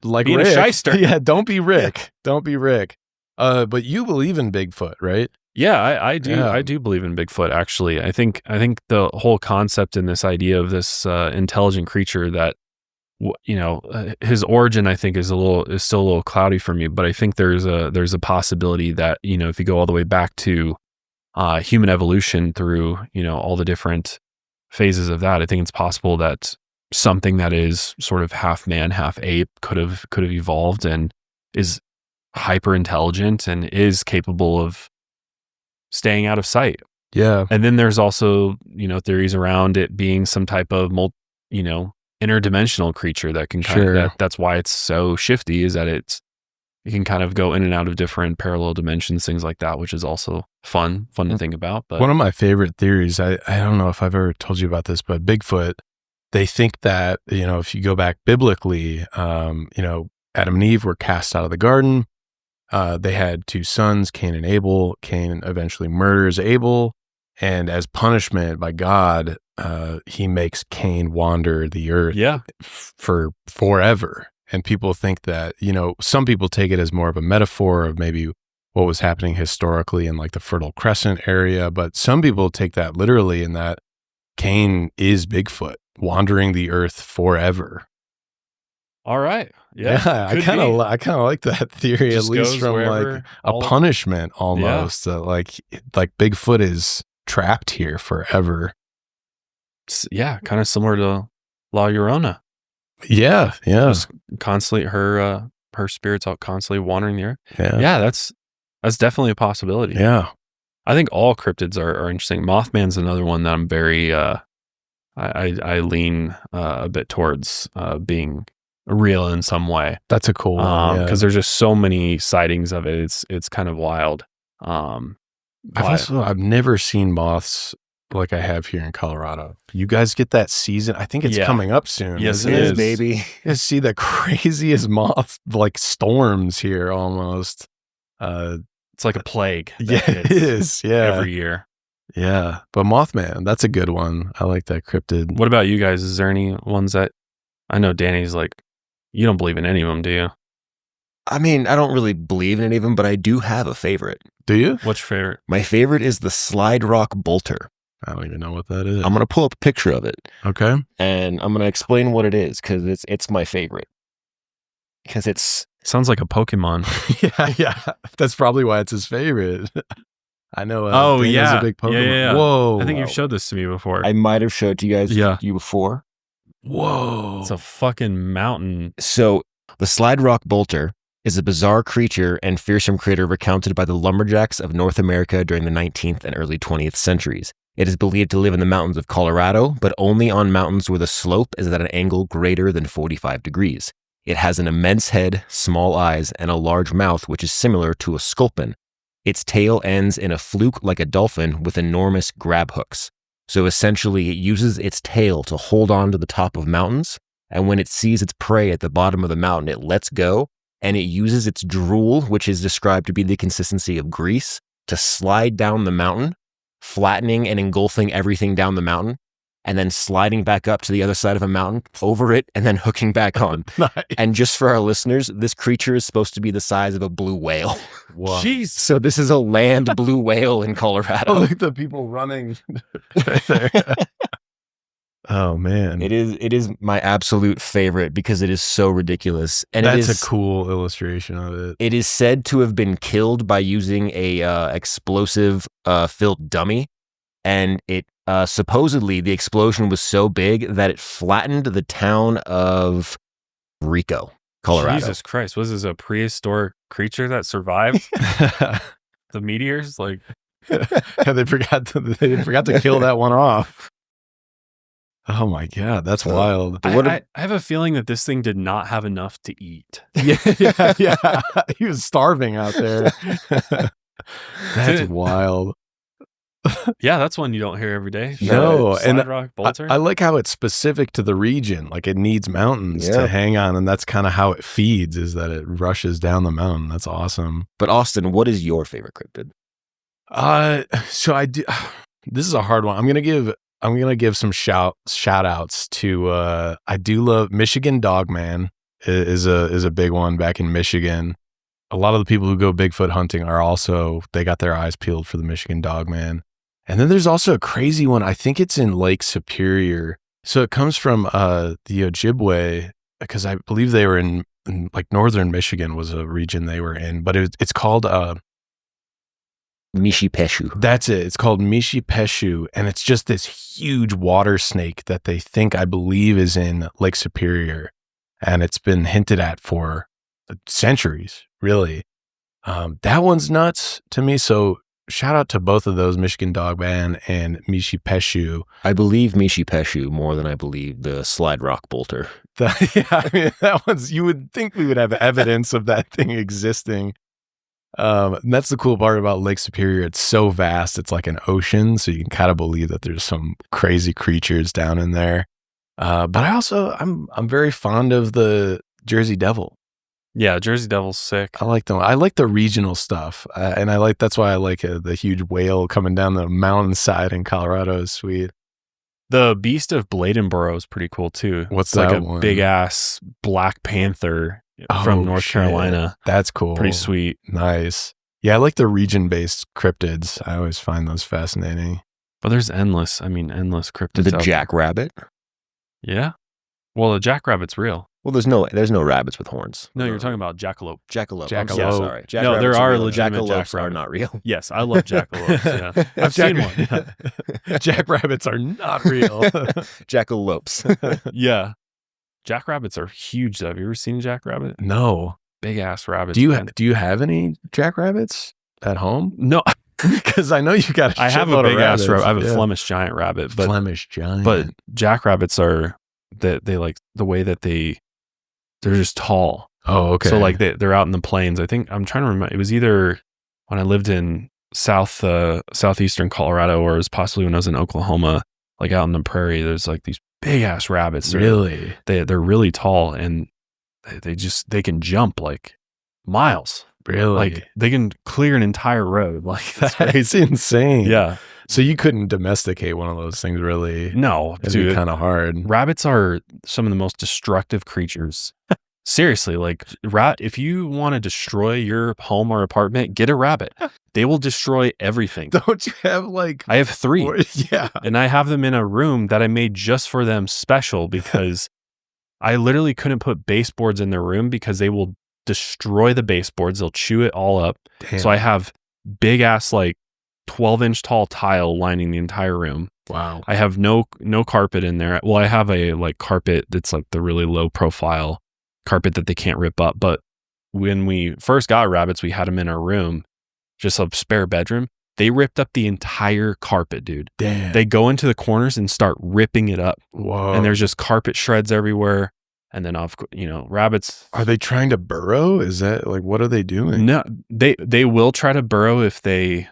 Like being a Rick. shyster. Yeah. Don't be Rick. Don't be Rick. But you believe in Bigfoot, right? yeah, I do. Yeah. I do believe in Bigfoot. Actually, I think the whole concept and this idea of this intelligent creature that his origin, I think, is still a little cloudy for me. But I think there's a possibility that if you go all the way back to human evolution through all the different phases of that, I think it's possible that something that is sort of half man, half ape could have evolved and is hyper intelligent and is capable of staying out of sight. Yeah. And then there's also theories around it being some type of interdimensional creature that can that's why it's so shifty, is that it can kind of go in and out of different parallel dimensions, things like that, which is also fun to think about. But one of my favorite theories, I don't know if I've ever told you about this, but Bigfoot, they think that, if you go back biblically, Adam and Eve were cast out of the garden. They had two sons, Cain and Abel. Cain eventually murders Abel. And as punishment by God, he makes Cain wander the earth for forever. And people think that, some people take it as more of a metaphor of maybe what was happening historically in like the Fertile Crescent area. But some people take that literally in that Cain is Bigfoot wandering the earth forever. all right, yeah, I kind of like that theory, Just at least goes from wherever like a punishment almost. That like Bigfoot is trapped here forever. Kind of similar to La Llorona. Yeah. Just constantly her spirit's out constantly wandering the earth. Yeah. That's definitely a possibility. Yeah. I think all cryptids are interesting. Mothman's another one that I'm very I lean a bit towards being real in some way. That's a cool one. Because there's just so many sightings of it. It's kind of wild. I've never seen moths like I have here in Colorado. You guys get that season? I think it's coming up soon. Yes, isn't it is, baby. You guys see the craziest moth like storms here almost. It's like a plague. Yeah, it is. Yeah. Every year. Yeah. But Mothman, that's a good one. I like that cryptid. What about you guys? Is there any ones that I know Danny's like, you don't believe in any of them, do you? I mean, I don't really believe in any of them, but I do have a favorite. Do you? What's your favorite? My favorite is the slide rock bolter. I don't even know what that is. I'm going to pull up a picture of it. Okay. And I'm going to explain what it is, because it's my favorite. Because it's... Sounds like a Pokemon. Yeah. That's probably why it's his favorite. I know. Oh, Dana's yeah. a big Pokemon. Yeah. Whoa. I think you've showed this to me before. I might have showed you before. Whoa. It's a fucking mountain. So the slide rock bolter is a bizarre creature and fearsome critter recounted by the lumberjacks of North America during the 19th and early 20th centuries. It is believed to live in the mountains of Colorado, but only on mountains where the slope is at an angle greater than 45 degrees. It has an immense head, small eyes, and a large mouth, which is similar to a sculpin. Its tail ends in a fluke like a dolphin with enormous grab hooks. So essentially, it uses its tail to hold on to the top of mountains, and when it sees its prey at the bottom of the mountain, it lets go, and it uses its drool, which is described to be the consistency of grease, to slide down the mountain, flattening and engulfing everything down the mountain, and then sliding back up to the other side of a mountain, over it, and then hooking back on. Nice. And just for our listeners, this creature is supposed to be the size of a blue whale. Wow. Jeez. So this is a land blue whale in Colorado. Oh, look at the people running right there. Oh, man. It is my absolute favorite because it is so ridiculous. And That's it is a cool illustration of it. It is said to have been killed by using a explosive filled dummy, and it supposedly the explosion was so big that it flattened the town of Rico, Colorado. Jesus Christ. Was this a prehistoric creature that survived the meteors? Like, And they forgot to kill that one off. Oh my God, that's wild. I have a feeling that this thing did not have enough to eat. Yeah. He was starving out there. That's wild. Yeah, that's one you don't hear every day. No, and Slide rock bolter. I like how it's specific to the region. Like it needs mountains to hang on, and that's kind of how it feeds. Is that it rushes down the mountain? That's awesome. But Austin, what is your favorite cryptid? So I do. This is a hard one. I'm gonna give some shout outs to. I do love Michigan Dogman is a big one back in Michigan. A lot of the people who go Bigfoot hunting they got their eyes peeled for the Michigan Dogman. And then there's also a crazy one. I think it's in Lake Superior. So it comes from the Ojibwe, because I believe they were in like northern Michigan was a region they were in. But it's called Mishipeshu. That's it. It's called Mishipeshu, and it's just this huge water snake that they think, I believe, is in Lake Superior, and it's been hinted at for centuries, really. That one's nuts to me. So shout out to both of those, Michigan Dogman and Mishipeshu. I believe Mishipeshu more than I believe the slide rock bolter. That one's. You would think we would have evidence of that thing existing. And that's the cool part about Lake Superior. It's so vast. It's like an ocean. So you can kind of believe that there's some crazy creatures down in there. But I'm very fond of the Jersey Devil. Yeah, Jersey Devil's sick. I like them. I like the regional stuff. And that's why I like the huge whale coming down the mountainside in Colorado is sweet. The Beast of Bladenboro is pretty cool too. What's it's that like a one? Big ass Black Panther from North Carolina. That's cool. Pretty sweet. Nice. Yeah, I like the region-based cryptids. I always find those fascinating. But there's endless cryptids. The jackrabbit? Yeah. Well, the jackrabbit's real. Well, there's no rabbits with horns. No, you're talking about jackalope. Jackalope. Jackalope. I'm so sorry. No, there are real. legitimate Jackalopes are jackrabbits. not real. Yes, I love jackalopes. Yeah. I've seen one. Yeah. Jackrabbits are not real. Jackalopes. Yeah. Jackrabbits are huge though. Have you ever seen a jackrabbit? No. Big ass rabbits. Do you have any jackrabbits at home? No. Because I know you got. I have a big ass rabbit. I have a Flemish giant rabbit. But Flemish giant. But jackrabbits are they like the way that they're just tall. Oh, okay. So like they're out in the plains. I think I'm trying to remember. It was either when I lived in southeastern Colorado, or it was possibly when I was in Oklahoma, like out in the prairie. There's like these big ass rabbits. Really? They're really tall, and they can jump like miles. Really? Like they can clear an entire road. Like that's insane. Yeah. So you couldn't domesticate one of those things, really? No, It'd be kind of hard. Rabbits are some of the most destructive creatures. Seriously, like if you want to destroy your home or apartment, get a rabbit. They will destroy everything. Don't you have like... I have 3. Yeah. And I have them in a room that I made just for them special because I literally couldn't put baseboards in their room because they will destroy the baseboards. They'll chew it all up. Damn. So I have big ass like 12-inch tall tile lining the entire room. Wow. I have no carpet in there. Well, I have a like carpet that's like the really low profile carpet that they can't rip up. But when we first got rabbits, we had them in our room, just a spare bedroom. They ripped up the entire carpet, dude. Damn. They go into the corners and start ripping it up. Whoa. And there's just carpet shreds everywhere. And then rabbits. Are they trying to burrow? Is that like, what are they doing? No, they will try to burrow if they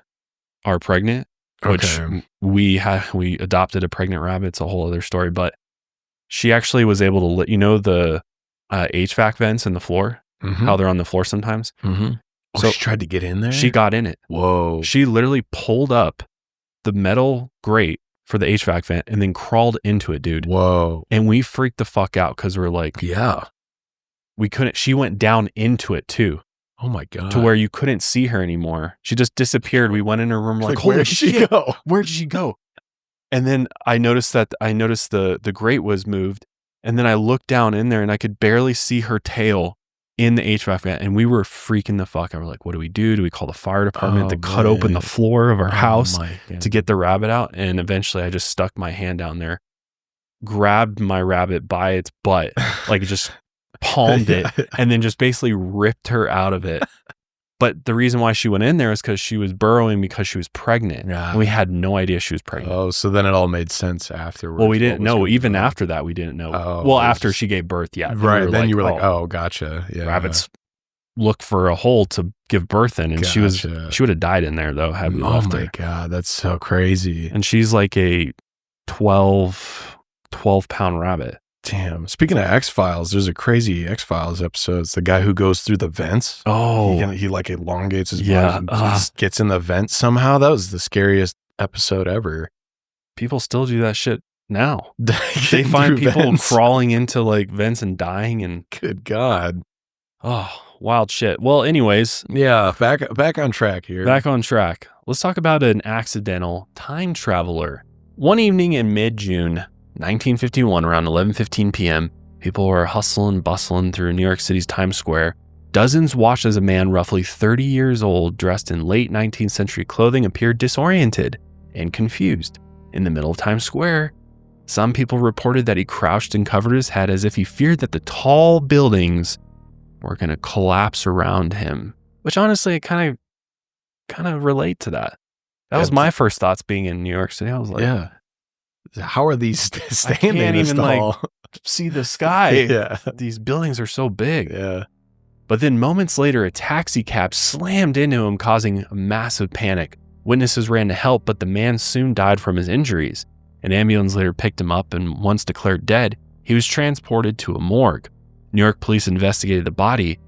are pregnant, which we adopted a pregnant rabbit. It's a whole other story, but she actually was able to the HVAC vents in the floor, how they're on the floor sometimes. Mm-hmm. So she tried to get in there? She got in it. Whoa. She literally pulled up the metal grate for the HVAC vent and then crawled into it, dude. Whoa. And we freaked the fuck out because we're like, yeah, we couldn't. She went down into it too. Oh my God. To where you couldn't see her anymore. She just disappeared. We went in her room like where did she go? Where did she go? And then I noticed the grate was moved. And then I looked down in there and I could barely see her tail in the HVAC vent. And we were freaking the fuck out. We're like, what do we do? Do we call the fire department to cut open the floor of our house to get the rabbit out? And eventually I just stuck my hand down there, grabbed my rabbit by its butt, like just palmed it, and then just basically ripped her out of it. But the reason why she went in there is because she was burrowing because she was pregnant. Yeah. And we had no idea she was pregnant. Oh, so then it all made sense afterwards. Well, we didn't know. Even after that, we didn't know. Oh, well, after she gave birth, yeah. Right. Then you were like, oh, gotcha. Yeah. Rabbits look for a hole to give birth in. And she would have died in there, though, had we left her. Oh, my God. That's so crazy. And she's like a 12-pound rabbit. Damn. Speaking of X-Files, there's a crazy X-Files episode. It's the guy who goes through the vents. Oh. He like elongates his body and just gets in the vent somehow. That was the scariest episode ever. People still do that shit now. They find people crawling into like vents and dying, and good God. Oh, wild shit. Well, anyways. Yeah, back on track here. Back on track. Let's talk about an accidental time traveler. One evening in mid-June 1951, around 11:15 p.m., people were hustling, bustling through New York City's Times Square. Dozens watched as a man roughly 30 years old, dressed in late 19th century clothing, appeared disoriented and confused in the middle of Times Square. Some people reported that he crouched and covered his head as if he feared that the tall buildings were going to collapse around him, which honestly, I kind of relate to that. That was my first thoughts being in New York City. I was like, yeah. How are these standing I can't this even tall? like see the sky. Yeah. These buildings are so big. Yeah. But then moments later, a taxi cab slammed into him, causing a massive panic. Witnesses ran to help, but the man soon died from his injuries. An ambulance later picked him up, and once declared dead, he was transported to a morgue. New York police investigated the body,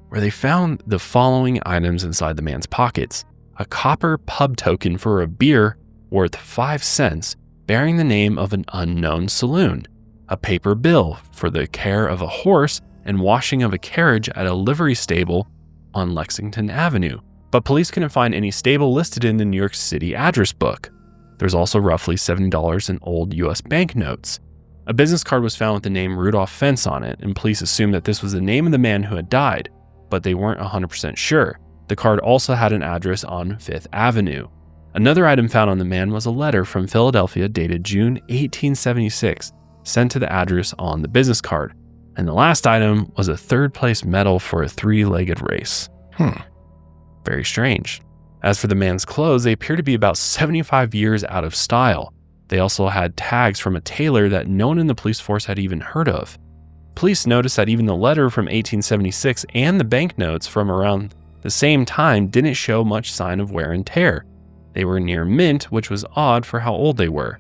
where they found the following items inside the man's pockets: a copper pub token for a beer worth 5 cents, bearing the name of an unknown saloon, a paper bill for the care of a horse and washing of a carriage at a livery stable on Lexington Avenue. But police couldn't find any stable listed in the New York City address book. There's also roughly $70 in old U.S. banknotes. A business card was found with the name Rudolph Fence on it, and police assumed that this was the name of the man who had died, but they weren't 100% sure. The card also had an address on 5th Avenue. Another item found on the man was a letter from Philadelphia dated June 1876, sent to the address on the business card. And the last item was a third-place medal for a 3-legged race. Very strange. As for the man's clothes, they appear to be about 75 years out of style. They also had tags from a tailor that no one in the police force had even heard of. Police noticed that even the letter from 1876 and the banknotes from around the same time didn't show much sign of wear and tear. They were near mint, which was odd for how old they were.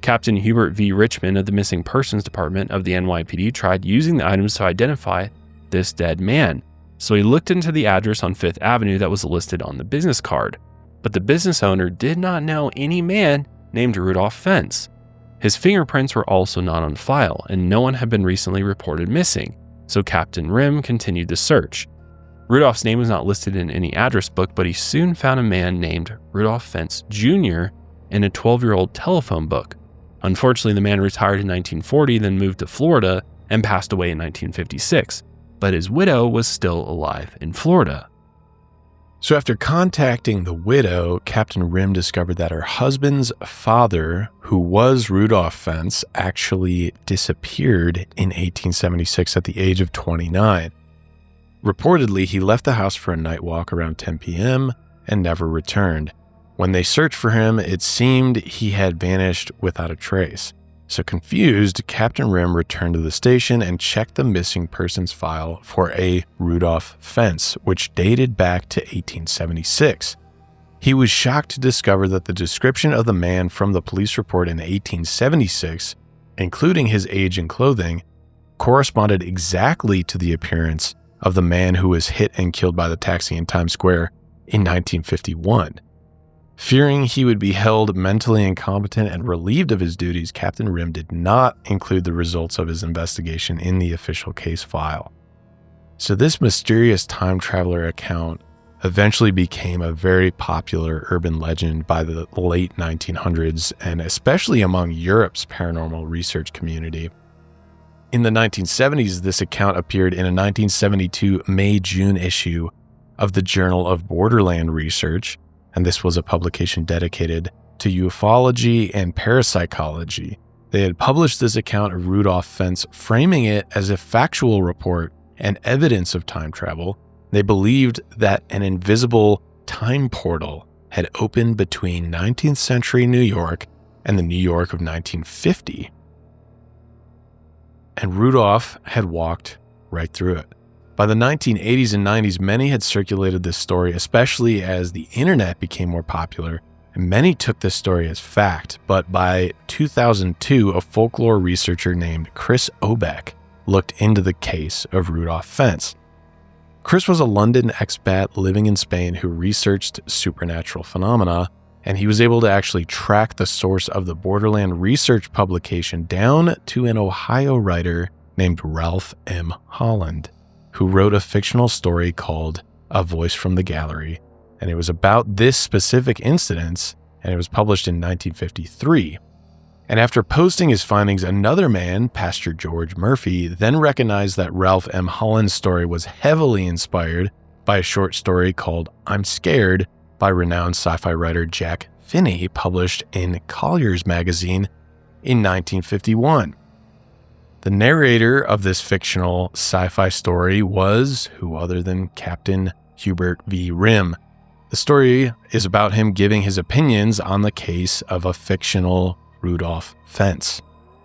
Captain Hubert V. Richmond of the Missing Persons Department of the NYPD tried using the items to identify this dead man. So he looked into the address on 5th Avenue that was listed on the business card. But the business owner did not know any man named Rudolph Fence. His fingerprints were also not on file, and no one had been recently reported missing. So Captain Rim continued the search. Rudolph's name was not listed in any address book, but he soon found a man named Rudolph Fence Jr. in a 12-year-old telephone book. Unfortunately, the man retired in 1940, then moved to Florida and passed away in 1956. But his widow was still alive in Florida. So after contacting the widow, Captain Rim discovered that her husband's father, who was Rudolph Fence, actually disappeared in 1876 at the age of 29. Reportedly, he left the house for a night walk around 10 p.m. and never returned. When they searched for him, it seemed he had vanished without a trace. So confused, Captain Rim returned to the station and checked the missing persons file for a Rudolph Fence, which dated back to 1876. He was shocked to discover that the description of the man from the police report in 1876, including his age and clothing, corresponded exactly to the appearance of the man who was hit and killed by the taxi in Times Square in 1951. Fearing he would be held mentally incompetent and relieved of his duties, Captain Rim did not include the results of his investigation in the official case file. So this mysterious time traveler account eventually became a very popular urban legend by the late 1900s, and especially among Europe's paranormal research community. In the 1970s, this account appeared in a 1972 May-June issue of the Journal of Borderland Research, and this was a publication dedicated to ufology and parapsychology. They had published this account of Rudolph Fence, framing it as a factual report and evidence of time travel, They believed that an invisible time portal had opened between 19th century New York and the New York of 1950. And Rudolph had walked right through it. By the 1980s and 90s, many had circulated this story, especially as the internet became more popular, and many took this story as fact. But by 2002, a folklore researcher named Chris Obeck looked into the case of Rudolph Fence. Chris was a London expat living in Spain who researched supernatural phenomena, and he was able to actually track the source of the Borderland research publication down to an Ohio writer named Ralph M. Holland, who wrote a fictional story called A Voice from the Gallery, and it was about this specific incident, and it was published in 1953. And after posting his findings, another man, Pastor George Murphy, then recognized that Ralph M. Holland's story was heavily inspired by a short story called I'm Scared by renowned sci-fi writer Jack Finney, published in Collier's magazine in 1951. The narrator of this fictional sci-fi story was who other than Captain Hubert V. Rim. The story is about him giving his opinions on the case of a fictional Rudolph Fence.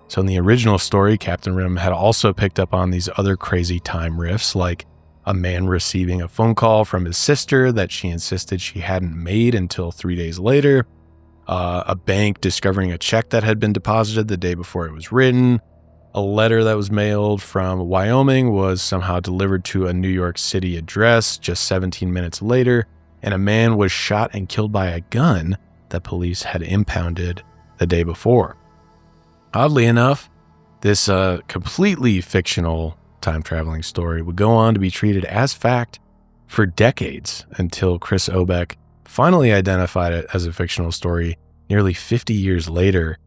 So in the original story, Captain Rim had also picked up on these other crazy time riffs, like a man receiving a phone call from his sister that she insisted she hadn't made until 3 days later, a bank discovering a check that had been deposited the day before it was written, a letter that was mailed from Wyoming was somehow delivered to a New York City address just 17 minutes later, and a man was shot and killed by a gun that police had impounded the day before. Oddly enough, this completely fictional time-traveling story would go on to be treated as fact for decades until Chris Obeck finally identified it as a fictional story nearly 50 years later.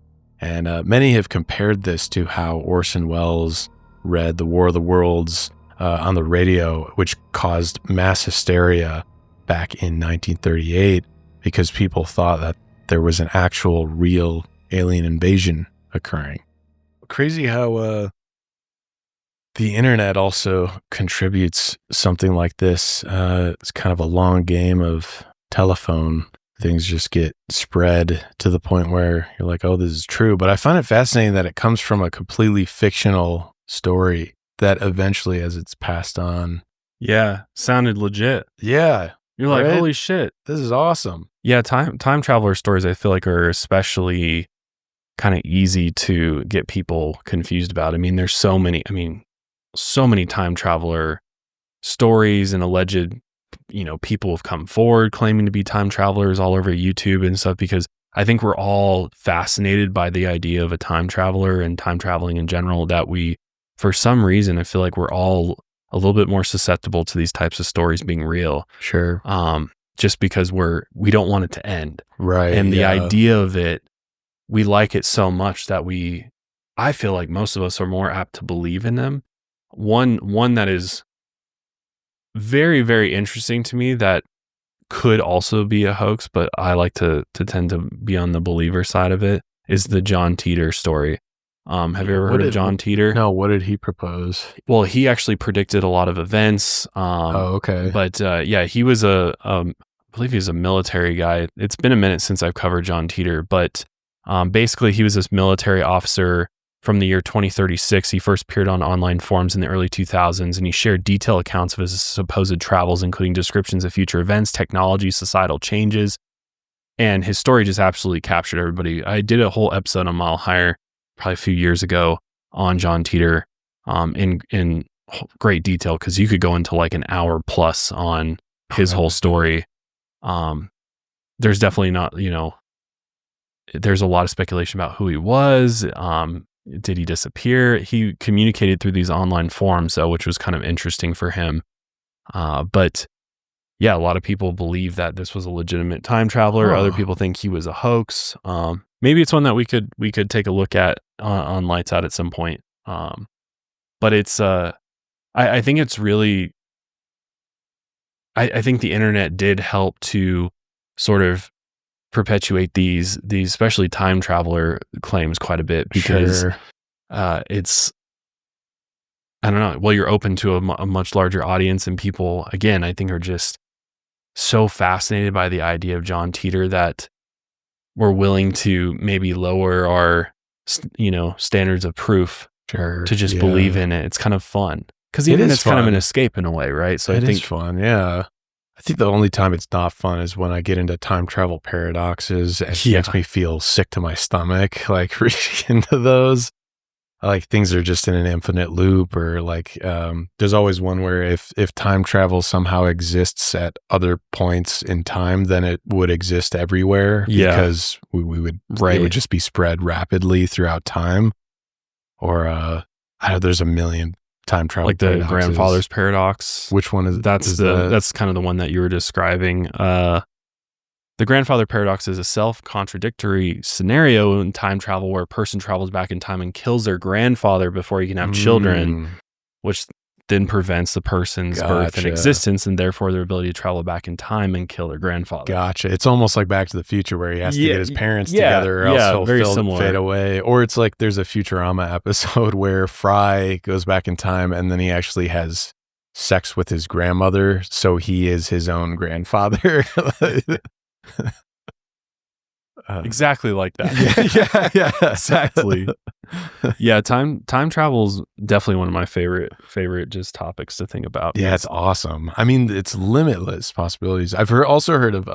And many have compared this to how Orson Welles read The War of the Worlds on the radio, which caused mass hysteria back in 1938 because people thought that there was an actual real alien invasion occurring. Crazy how the internet also contributes something like this. It's kind of a long game of telephone. Things just get spread to the point where you're like, oh, this is true. But I find it fascinating that it comes from a completely fictional story that eventually, as it's passed on. Yeah, sounded legit. Yeah. You're like, right? holy shit. This is awesome. Yeah, time traveler stories I feel like are especially kind of easy to get people confused about. I mean, there's so many time traveler stories and alleged, people have come forward claiming to be time travelers all over YouTube and stuff, because I think we're all fascinated by the idea of a time traveler and time traveling in general, that we, for some reason, I feel like we're all a little bit more susceptible to these types of stories being real. Sure. Just because we don't want it to end. Right. And the idea of it, we like it so much that I feel like most of us are more apt to believe in them. One that is very, very interesting to me that could also be a hoax, but I like to tend to be on the believer side of it, is the John Titor story. Have you ever heard of John Titor? No, what did he propose? Well, he actually predicted a lot of events. Okay. But he was I believe he was a military guy. It's been a minute since I've covered John Titor, but basically he was this military officer from the year 2036. He first appeared on online forums in the early 2000s, and he shared detailed accounts of his supposed travels, including descriptions of future events, technology, societal changes. And his story just absolutely captured everybody. I did a whole episode on Mile Higher probably a few years ago on John Titor in great detail, because you could go into like an hour plus on his whole story. There's definitely not, there's a lot of speculation about who he was. Did he disappear? He communicated through these online forums, though, which was kind of interesting for him. But yeah, a lot of people believe that this was a legitimate time traveler. Other people think he was a hoax. Maybe it's one that we could take a look at on Lights Out at some point. But it's I think it's really, I think the internet did help to sort of perpetuate these especially time traveler claims quite a bit, because Sure. it's, I don't know. Well, you're open to a much larger audience, and people, again, I think are just so fascinated by the idea of John Teeter that we're willing to maybe lower our, standards of proof Sure. to just believe in it. It's kind of fun because even it's kind of an escape in a way, right? So I think it's fun. Yeah. I think the only time it's not fun is when I get into time travel paradoxes and it makes me feel sick to my stomach, like reading into those. Like things are just in an infinite loop, or like there's always one where if time travel somehow exists at other points in time, then it would exist everywhere because we would it would just be spread rapidly throughout time. Or there's a million time travel like the paradoxes. grandfather's paradox. Which one is that's kind of the one that you were describing. The grandfather paradox is a self-contradictory scenario in time travel where a person travels back in time and kills their grandfather before he can have children, which then prevents the person's birth and existence, and therefore their ability to travel back in time and kill their grandfather. Gotcha. It's almost like Back to the Future where he has to get his parents together or else he'll fade away. Or it's like there's a Futurama episode where Fry goes back in time and then he actually has sex with his grandmother, so he is his own grandfather. Exactly like that. yeah, exactly. Yeah, time travel is definitely one of my favorite just topics to think about. Yeah, it's awesome. I mean, it's limitless possibilities. I've also heard of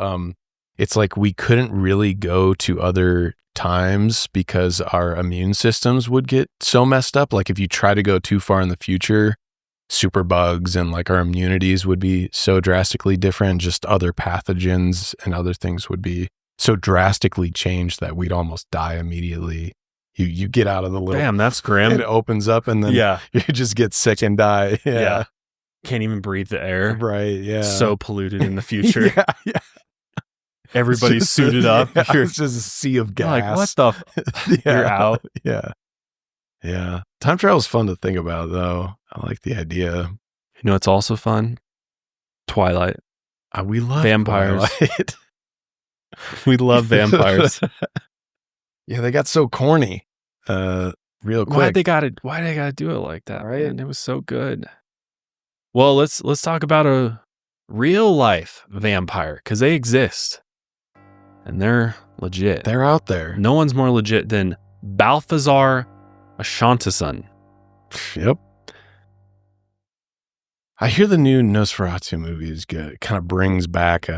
it's like we couldn't really go to other times because our immune systems would get so messed up. Like if you try to go too far in the future, superbugs and like our immunities would be so drastically different. Just other pathogens and other things would be so drastically changed that we'd almost die immediately. You get out of the little... Damn, that's grim. It opens up and then you just get sick and die. Yeah. Can't even breathe the air. Right, yeah. So polluted in the future. yeah. Everybody's just suited up. It's just a sea of gas. Like, what the You're out. Yeah. Yeah. Time travel is fun to think about, though. I like the idea. You know, it's also fun. Twilight. We love vampires. Twilight. We love vampires. Yeah, they got so corny. Real quick. Why they gotta do it like that, right? And it was so good. Well, let's talk about a real life vampire, because they exist. And they're legit. They're out there. No one's more legit than Belfazaar Ashantison. Yep. I hear the new Nosferatu movie is good. It kind of brings back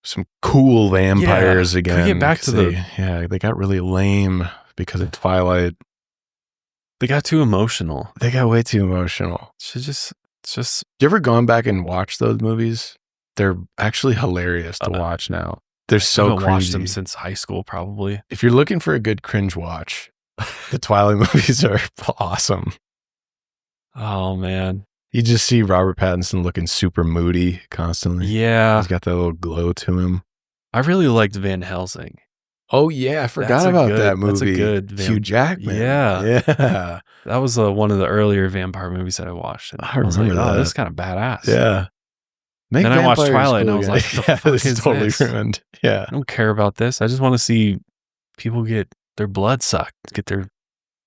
some cool vampires again. Can we get back to they got really lame because of Twilight. They got too emotional. They got way too emotional. It's just. You ever gone back and watched those movies? They're actually hilarious to watch now. They're so cringy. I've watched them since high school, probably. If you're looking for a good cringe watch, the Twilight movies are awesome. Oh, man. You just see Robert Pattinson looking super moody constantly. Yeah. He's got that little glow to him. I really liked Van Helsing. Oh, yeah. I forgot about that movie. That's a good Hugh Jackman. Yeah. Yeah. That was one of the earlier vampire movies that I watched. And I remember was like, that. Oh, this is kind of badass. Yeah. Then I watched Twilight and I was like, what the fuck this is totally this? ruined. Yeah. I don't care about this. I just want to see people get their blood sucked, get their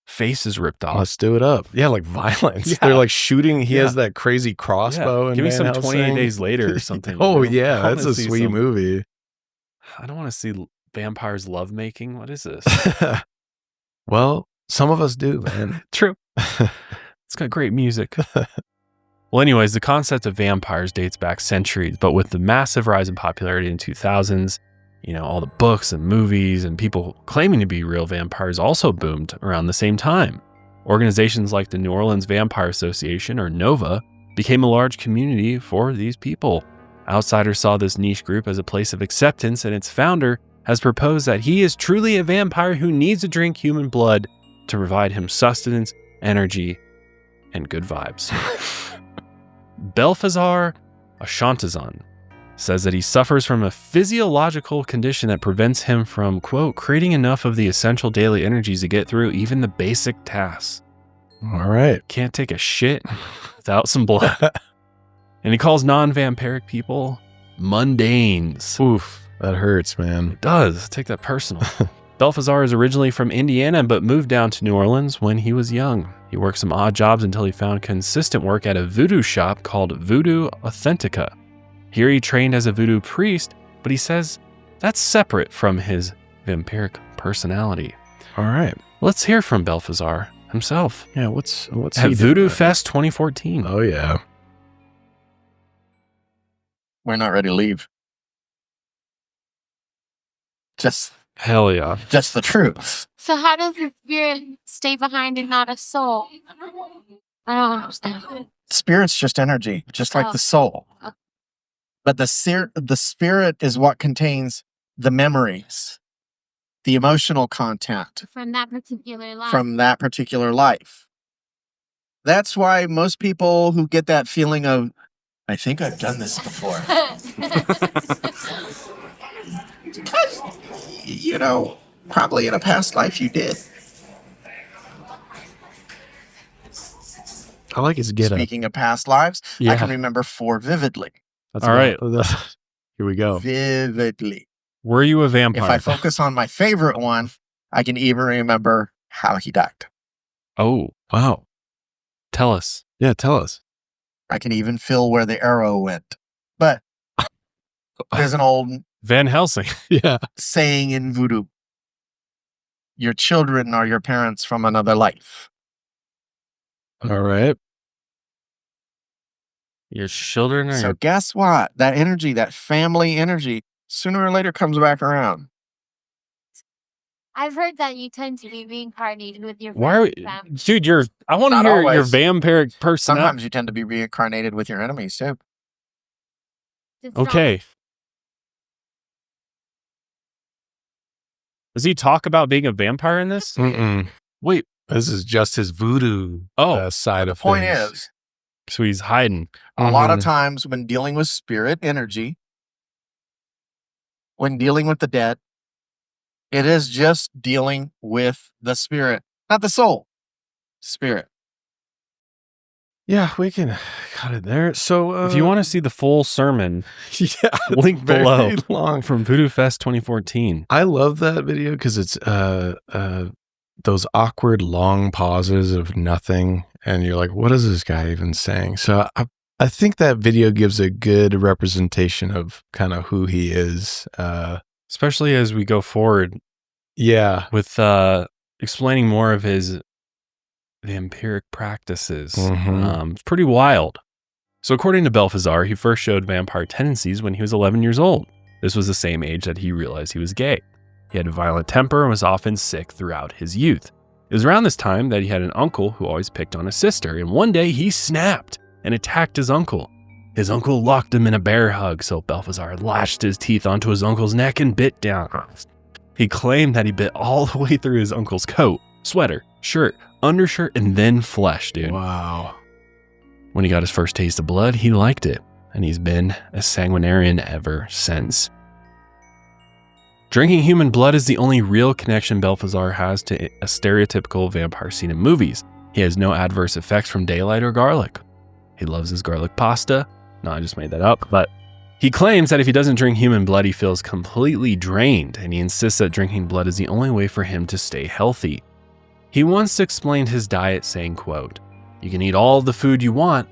faces ripped off. Let's do it up. Yeah, like violence. Yeah. They're like shooting. He has that crazy crossbow. Yeah. Give me some 28 Days Later or something. Oh, yeah. That's a sweet movie. I don't want to see vampires lovemaking. What is this? Well, some of us do, man. True. It's got great music. Well, anyways, the concept of vampires dates back centuries, but with the massive rise in popularity in 2000s, all the books and movies and people claiming to be real vampires also boomed around the same time. Organizations like the New Orleans Vampire Association, or NOVA, became a large community for these people. Outsiders saw this niche group as a place of acceptance, and its founder has proposed that he is truly a vampire who needs to drink human blood to provide him sustenance, energy, and good vibes. Belfazaar Ashantison says that he suffers from a physiological condition that prevents him from, quote, creating enough of the essential daily energies to get through even the basic tasks. All right. Can't take a shit without some blood. And he calls non-vampiric people mundanes. Oof, that hurts, man. It does. Take that personal. Belfazaar is originally from Indiana, but moved down to New Orleans when he was young. He worked some odd jobs until he found consistent work at a voodoo shop called Voodoo Authentica. Here he trained as a voodoo priest, but he says that's separate from his vampiric personality. All right. Let's hear from Belfazaar himself. Yeah, what's At he Voodoo doing? Fest 2014. Oh, yeah. We're not ready to leave. Just Hell yeah. the truth. So how does the spirit stay behind and not a soul? I don't understand. Spirit's just energy, just like Oh. the soul. Okay. But the spirit is what contains the memories, the emotional content From that particular life. from that particular life. That's why most people who get that feeling of, I think I've done this before. Because, you know, probably in a past life you did. I like his get up. Speaking of past lives, Yeah. I can remember 4 vividly. That's All right. Here we go. Vividly. Were you a vampire? If I focus on my favorite one, I can even remember how he died. Oh, Wow. tell us. Yeah, tell us. I can even feel where the arrow went. But there's an old Van Helsing. Yeah. saying in voodoo, your children are your parents from another life. All right. Your children are So your... guess what? That energy, that family energy, sooner or later comes back around. I've heard that you tend to be reincarnated with your Why are we... family. Dude, I want to Not hear your always. vampiric personality. Sometimes you tend to be reincarnated with your enemies too. It's not- Okay. Does he talk about being a vampire in this? Mm-mm. Wait, This is just his voodoo side The of point things. is, so he's hiding. a lot of Mhm. times when dealing with spirit energy, when dealing with the dead, it is just dealing with the spirit, not the soul. Spirit. Yeah, we can cut it there. So If you want to see the full sermon, yeah, link very below long. from Voodoo Fest 2014. I love that video because it's those awkward long pauses of nothing, and you're like, what is this guy even saying? So I think that video gives a good representation of kind of who he is. Especially as we go forward Yeah. with explaining more of his vampiric practices. Mhm. It's pretty wild. So according to Belfazaar, he first showed vampire tendencies when he was 11 years old. This was the same age that he realized he was gay. He had a violent temper and was often sick throughout his youth. It was around this time that he had an uncle who always picked on his sister, and one day he snapped and attacked his uncle. His uncle locked him in a bear hug, so Belfazaar lashed his teeth onto his uncle's neck and bit down. He claimed that he bit all the way through his uncle's coat, sweater, shirt, undershirt, and then flesh, dude. Wow. When he got his first taste of blood, he liked it, and he's been a sanguinarian ever since. Drinking human blood is the only real connection Belfazaar has to a stereotypical vampire seen in movies. He has no adverse effects from daylight or garlic. He loves his garlic pasta. No, I just made that up, but he claims that if he doesn't drink human blood, he feels completely drained, and he insists that drinking blood is the only way for him to stay healthy. He once explained his diet saying, quote, "You can eat all the food you want,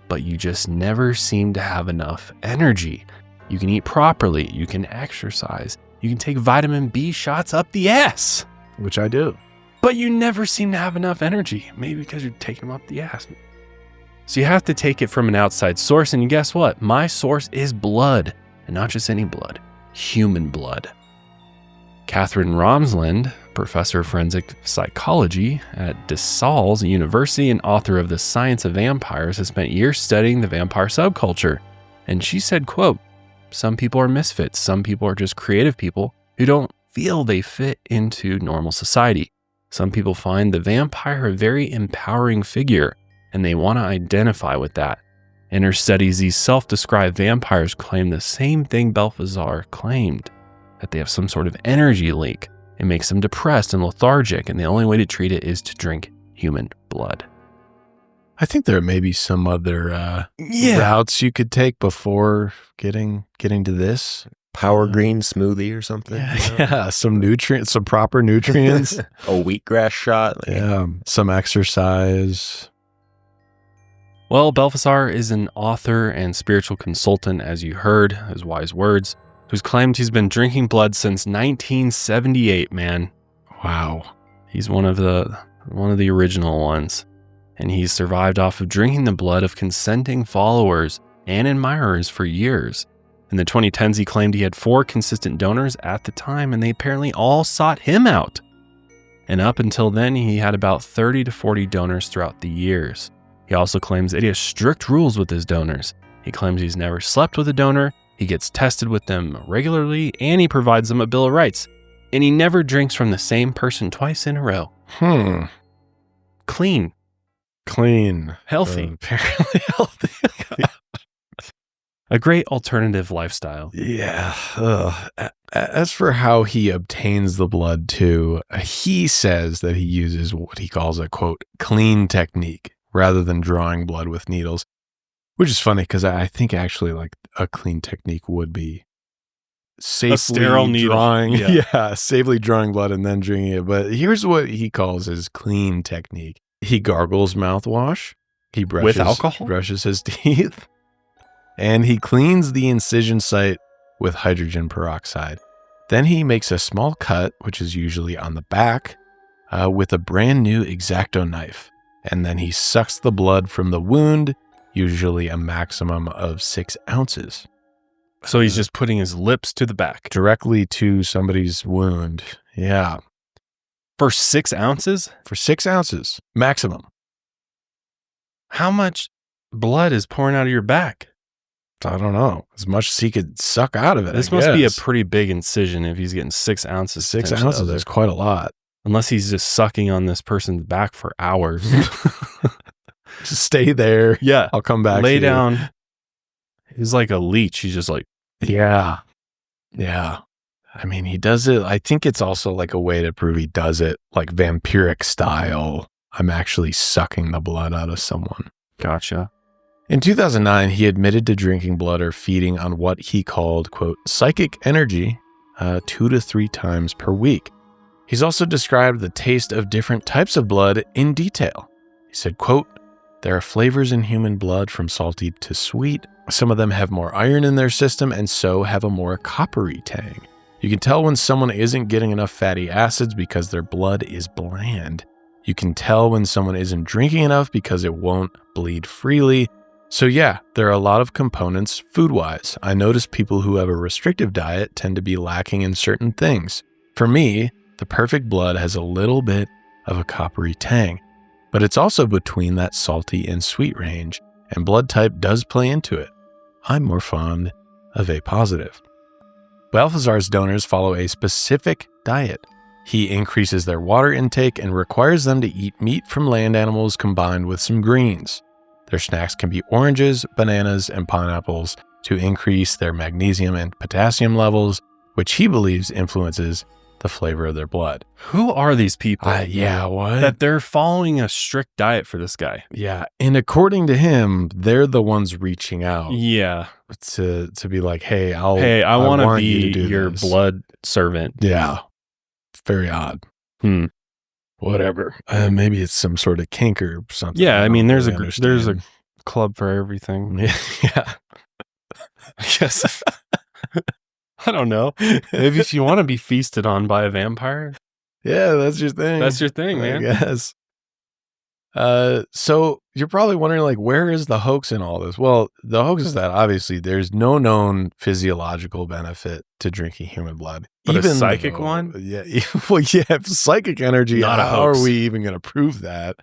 but you just never seem to have enough energy. You can eat properly, you can exercise, you can take vitamin B shots up the ass, Which I do. but you never seem to have enough energy. Maybe because you're taking them up the ass. So you have to take it from an outside source, and guess what? My source is blood, and not just any blood, human blood." Catherine Romsland, professor of forensic psychology at DeSales University and author of The Science of Vampires, has spent years studying the vampire subculture. And she said, quote, "Some people are misfits. Some people are just creative people who don't feel they fit into normal society. Some people find the vampire a very empowering figure, and they want to identify with that. In her studies, these self-described vampires claim the same thing Belfazaar claimed, that they have some sort of energy leak. It makes them depressed and lethargic, and the only way to treat it is to drink human blood." I think there may be some other routes you could take before getting to this. Power green smoothie or something. Yeah, some nutrients, some proper nutrients. A wheatgrass shot. Yeah, some exercise. Well, Belfazaar is an author and spiritual consultant, as you heard, his wise words, who's claimed he's been drinking blood since 1978, man. Wow. He's one of the original ones. And he's survived off of drinking the blood of consenting followers and admirers for years. In the 2010s, he claimed he had 4 consistent donors at the time, and they apparently all sought him out. And up until then, he had about 30 to 40 donors throughout the years. He also claims that he has strict rules with his donors. He claims he's never slept with a donor, he gets tested with them regularly, and he provides them a Bill of Rights. And he never drinks from the same person twice in a row. Clean. Apparently Healthy. healthy. A great alternative lifestyle. Yeah. As for how he obtains the blood too, he says that he uses what he calls a, quote, clean technique rather than drawing blood with needles, which is funny because I think actually like a clean technique would be safely sterile needle. drawing, safely drawing blood and then drinking it. But here's what he calls his clean technique. He gargles mouthwash. He brushes, with alcohol? brushes his teeth. And he cleans the incision site with hydrogen peroxide. Then he makes a small cut, which is usually on the back, with a brand new X-Acto knife. And then he sucks the blood from the wound, usually a maximum of 6 ounces. So he's just putting his lips to the back. Directly to somebody's wound. Yeah. For 6 ounces? For 6 ounces, maximum. How much blood is pouring out of your back? I don't know. As much as he could suck out of it. This must be a pretty big incision if he's getting 6 ounces. 6 ounces is quite a lot. Unless he's just sucking on this person's back for hours. Just stay there. Yeah. I'll come back. Lay down. He's like a leech. He's just like. Yeah. Yeah. I mean, he does it. I think it's also like a way to prove he does it like vampiric style. I'm actually sucking the blood out of someone. Gotcha. In 2009, he admitted to drinking blood or feeding on what he called, quote, psychic energy 2 to 3 times per week. He's also described the taste of different types of blood in detail. He said, quote, there are flavors in human blood from salty to sweet. Some of them have more iron in their system and so have a more coppery tang. You can tell when someone isn't getting enough fatty acids because their blood is bland. You can tell when someone isn't drinking enough because it won't bleed freely. So yeah, there are a lot of components food-wise. I notice people who have a restrictive diet tend to be lacking in certain things. For me, the perfect blood has a little bit of a coppery tang, but it's also between that salty and sweet range, and blood type does play into it. I'm more fond of A positive. Belfazaar's donors follow a specific diet. He increases their water intake and requires them to eat meat from land animals combined with some greens. Their snacks can be oranges, bananas, and pineapples to increase their magnesium and potassium levels, which he believes influences the flavor of their blood. Who are these people? What? That they're following a strict diet for this guy. Yeah, and according to him, they're the ones reaching out. Yeah. To be like, hey, I want to you be to do your this. blood servant. Yeah. Very odd. Whatever. Maybe it's some sort of kink or something. Yeah, I mean, there's really a club for everything. Yeah. I guess. I don't know. Maybe if you want to be feasted on by a vampire. Yeah, that's your thing. That's your thing, man. I guess. So you're probably wondering, like, where is the hoax in all this? Well, the hoax is that obviously there's no known physiological benefit to drinking human blood. But a psychic one? Yeah. Well, yeah, psychic energy. Not a how hoax. are we even going to prove that?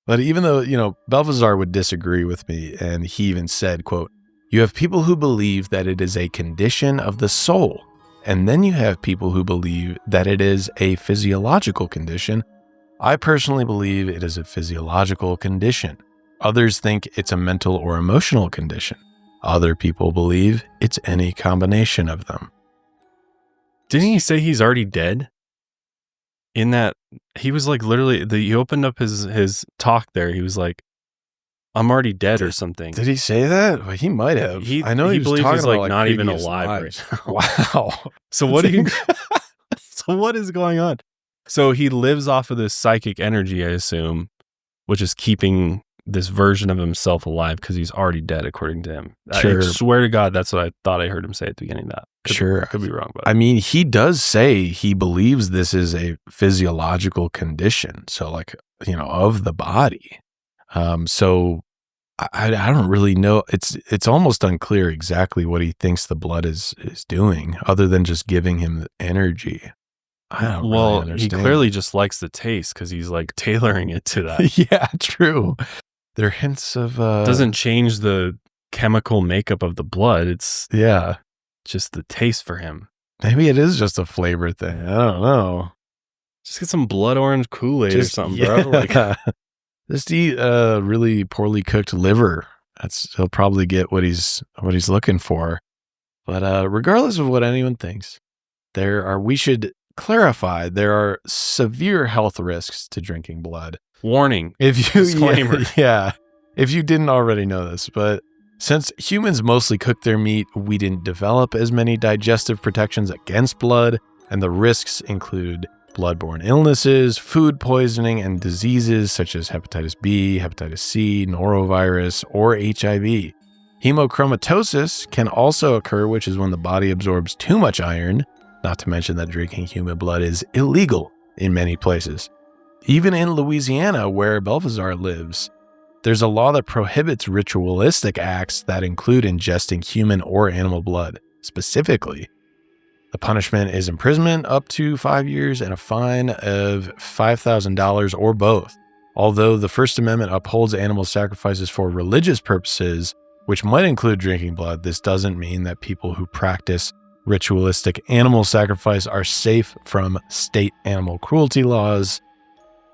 But even though, Belfazaar would disagree with me, and he even said, quote, you have people who believe that it is a condition of the soul, and then you have people who believe that it is a physiological condition. I personally believe it is a physiological condition. Others think it's a mental or emotional condition. Other people believe it's any combination of them. Didn't he say he's already dead? In that, he was like literally, he opened up his talk there. He was like, I'm already dead or something. Did he say that? Well, he might have. I know he was believes talking he's about like not even previous alive lives. right now. Wow. So what do you? So what is going on? So he lives off of this psychic energy, I assume, which is keeping this version of himself alive because he's already dead, according to him. Sure. I swear to God, that's what I thought I heard him say at the beginning of that. Could be wrong, but I mean, he does say he believes this is a physiological condition. So like, of the body. So I don't really know. It's almost unclear exactly what he thinks the blood is doing other than just giving him the energy. I don't really understand. He clearly just likes the taste because he's like tailoring it to that. Yeah, true. There are hints of doesn't change the chemical makeup of the blood. It's just the taste for him. Maybe it is just a flavor thing. I don't know. Just get some blood orange Kool-Aid or something, bro. Like, just eat really poorly cooked liver. He'll probably get what he's looking for. But regardless of what anyone thinks, we should clarify there are severe health risks to drinking blood. Warning. Disclaimer. Yeah. If you didn't already know this, but since humans mostly cook their meat, we didn't develop as many digestive protections against blood, and the risks include bloodborne illnesses, food poisoning, and diseases such as hepatitis B, hepatitis C, norovirus, or HIV. Hemochromatosis can also occur, which is when the body absorbs too much iron, not to mention that drinking human blood is illegal in many places. Even in Louisiana, where Belfazaar lives, there's a law that prohibits ritualistic acts that include ingesting human or animal blood. Specifically, the punishment is imprisonment up to 5 years and a fine of $5,000 or both. Although the First Amendment upholds animal sacrifices for religious purposes, which might include drinking blood, this doesn't mean that people who practice ritualistic animal sacrifice are safe from state animal cruelty laws.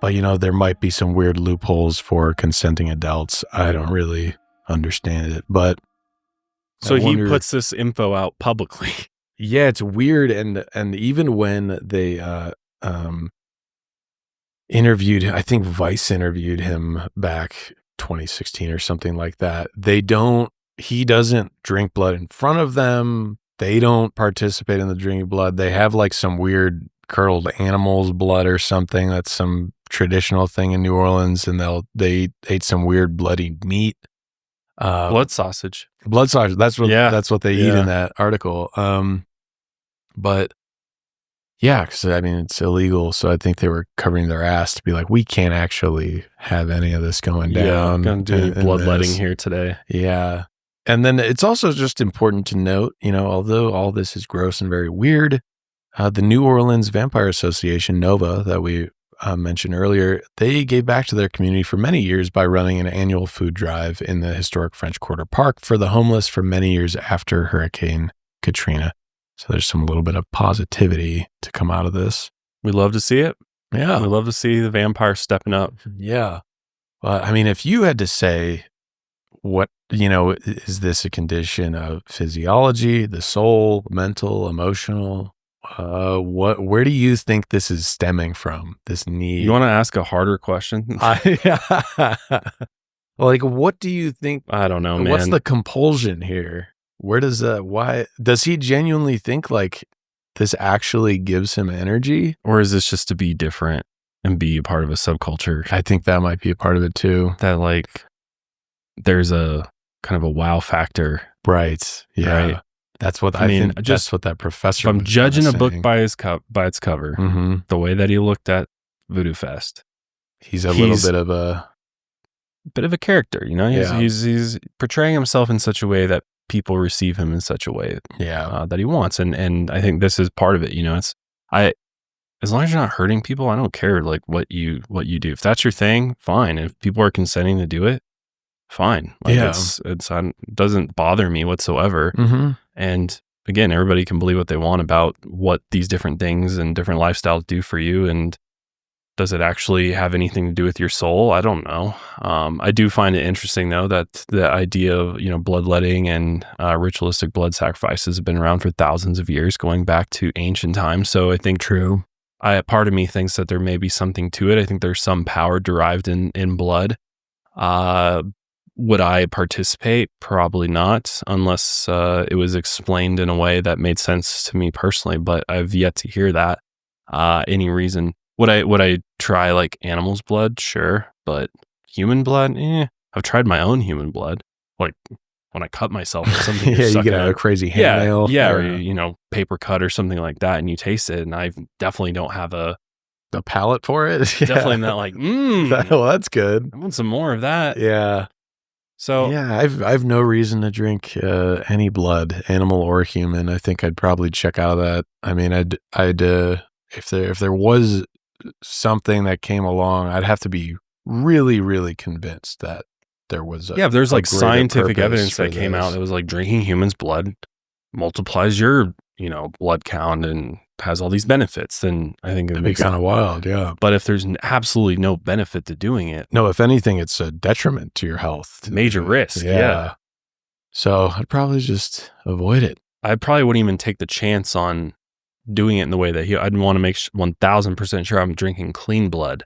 But, there might be some weird loopholes for consenting adults. I don't really understand it, but so he puts this info out publicly. Yeah, it's weird. And even when they interviewed, I think Vice interviewed him back 2016 or something like that. He doesn't drink blood in front of them. They don't participate in the drinking blood. They have like some weird curdled animal's blood or something. That's some traditional thing in New Orleans, and they ate some weird bloody meat. Blood sausage. That's what they eat in that article. But yeah, because I mean it's illegal, so I think they were covering their ass to be like, we can't actually have any of this going down. Gonna do any bloodletting here today. Yeah. And then it's also just important to note, although all this is gross and very weird, the New Orleans Vampire Association, NOVA, that we mentioned earlier, they gave back to their community for many years by running an annual food drive in the historic French Quarter Park for the homeless for many years after Hurricane Katrina. So there's some little bit of positivity to come out of this. We love to see it. Yeah. We love to see the vampire stepping up. Yeah. But I mean, if you had to say, what, is this a condition of physiology, the soul, mental, emotional? Where do you think this is stemming from? This need? You want to ask a harder question? Like, what do you think? I don't know, man. What's the compulsion here? Why does he genuinely think like this actually gives him energy? Or is this just to be different and be a part of a subculture? I think that might be a part of it too. That like, there's a kind of a wow factor. Right. Yeah. Right? That's what I mean. That's what that professor. If I'm judging a book by its cover, mm-hmm. the way that he looked at Voodoo Fest, he's a little bit of a character. He's portraying himself in such a way that people receive him in such a way, that he wants, and I think this is part of it. As long as you're not hurting people, I don't care like what you do. If that's your thing, fine. If people are consenting to do it, fine. Like it doesn't bother me whatsoever. Mm-hmm. And again, everybody can believe what they want about what these different things and different lifestyles do for you. And does it actually have anything to do with your soul? I don't know. I do find it interesting though, that the idea of, bloodletting and ritualistic blood sacrifices have been around for thousands of years, going back to ancient times. So I think part of me thinks that there may be something to it. I think there's some power derived in blood. Would I participate? Probably not, unless it was explained in a way that made sense to me personally. But I've yet to hear that. Any reason? Would I try like animal's blood? Sure, but human blood? I've tried my own human blood, like when I cut myself or something. Yeah, you get a crazy hangnail. Yeah, or paper cut or something like that, and you taste it, and I definitely don't have a palate for it. Definitely not like, well, that's good. I want some more of that. Yeah. So yeah, I've no reason to drink any blood, animal or human. I think I'd probably check out of that. I mean, I'd if there was something that came along, I'd have to be really, really convinced that there was if there's like scientific evidence that came out that was like drinking humans' blood multiplies your, blood count and has all these benefits, then I think it'd be kind of wild, yeah. But if there's absolutely no benefit to doing it. No, if anything, it's a detriment to your health. Major risk, yeah. So I'd probably just avoid it. I probably wouldn't even take the chance on doing it in the way that I'd want to make 1000% sure I'm drinking clean blood,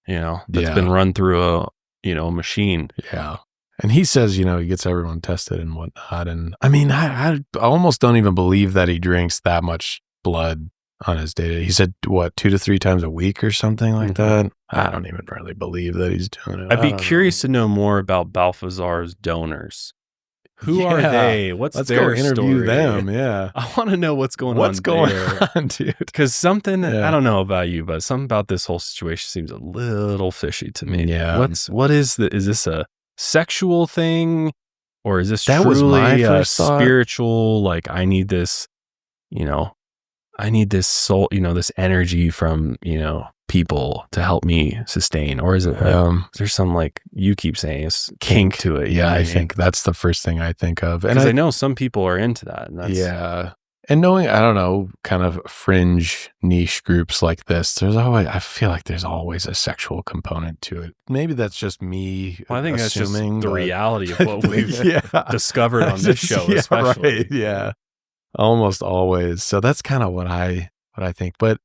that's been run through a machine. Yeah. And he says, he gets everyone tested and whatnot. And I mean, I almost don't even believe that he drinks that much blood on his day. He said, 2 to 3 times a week or something like that. I don't even really believe that he's doing it. I'd be curious to know more about Belfazaar's donors. Who are they? Let's their go interview story? Them. Yeah. I want to know what's going on. What's going on, dude? Because something, I don't know about you, but something about this whole situation seems a little fishy to me. Yeah. What is is this a sexual thing, or is this that truly was my first spiritual? Like, I need this, I need this soul, this energy from, people to help me sustain, or is it there's some, like you keep saying, it's kink to it? Yeah, I think that's the first thing I think of, and I know some people are into that. And that's, and knowing, I don't know, kind of fringe niche groups like this, I feel like there's always a sexual component to it. Maybe that's just me. Well, I think that's just assuming, the reality of what we've discovered on this show, yeah, especially. Right, yeah, almost always. So that's kind of what I think. But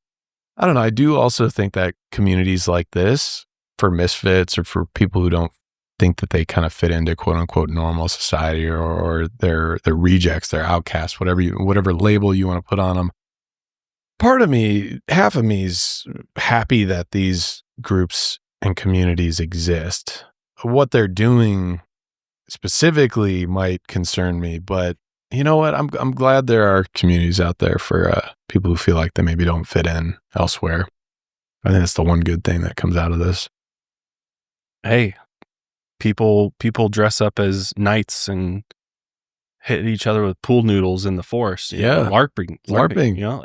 I don't know. I do also think that communities like this, for misfits or for people who don't think that they kind of fit into quote unquote normal society, or they're rejects, they're outcasts, whatever label you want to put on them. Part of me, half of me is happy that these groups and communities exist. What they're doing specifically might concern me, but you know what? I'm glad there are communities out there for people who feel like they maybe don't fit in elsewhere. I think that's the one good thing that comes out of this. Hey, people dress up as knights and hit each other with pool noodles in the forest. Yeah, LARPing.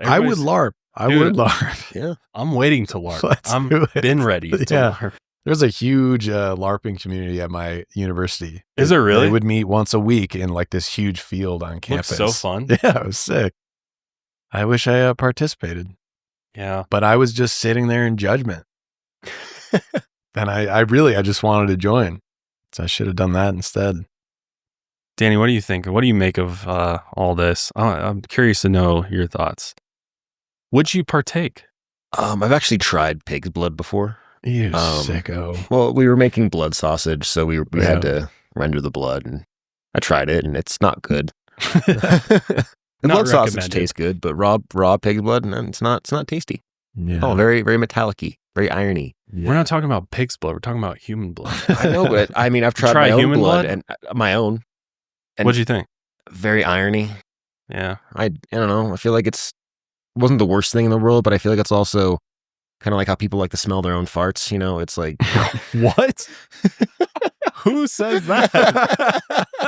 I would LARP. I would LARP. Yeah, I'm waiting to LARP. I'm been ready to LARP. There's a huge LARPing community at my university. Is there really? They would meet once a week in like this huge field on campus. Looks so fun. Yeah, it was sick. I wish I participated. Yeah. But I was just sitting there in judgment. And I just wanted to join. So I should have done that instead. Danny, what do you think? What do you make of all this? I'm curious to know your thoughts. Would you partake? I've actually tried pig's blood before. You sicko. Well, we were making blood sausage, so we had to render the blood, and I tried it, and it's not good. The blood sausage tastes good, but raw pig's blood, and it's not tasty. Yeah. Oh, very, very metallic-y, very irony. Yeah. We're not talking about pig's blood. We're talking about human blood. I know, but I mean, I've tried my own blood and my own. And what'd you think? Very irony. Yeah. I don't know. I feel like it wasn't the worst thing in the world, but I feel like it's also kind of like how people like to smell their own farts. It's like, what? Who says that?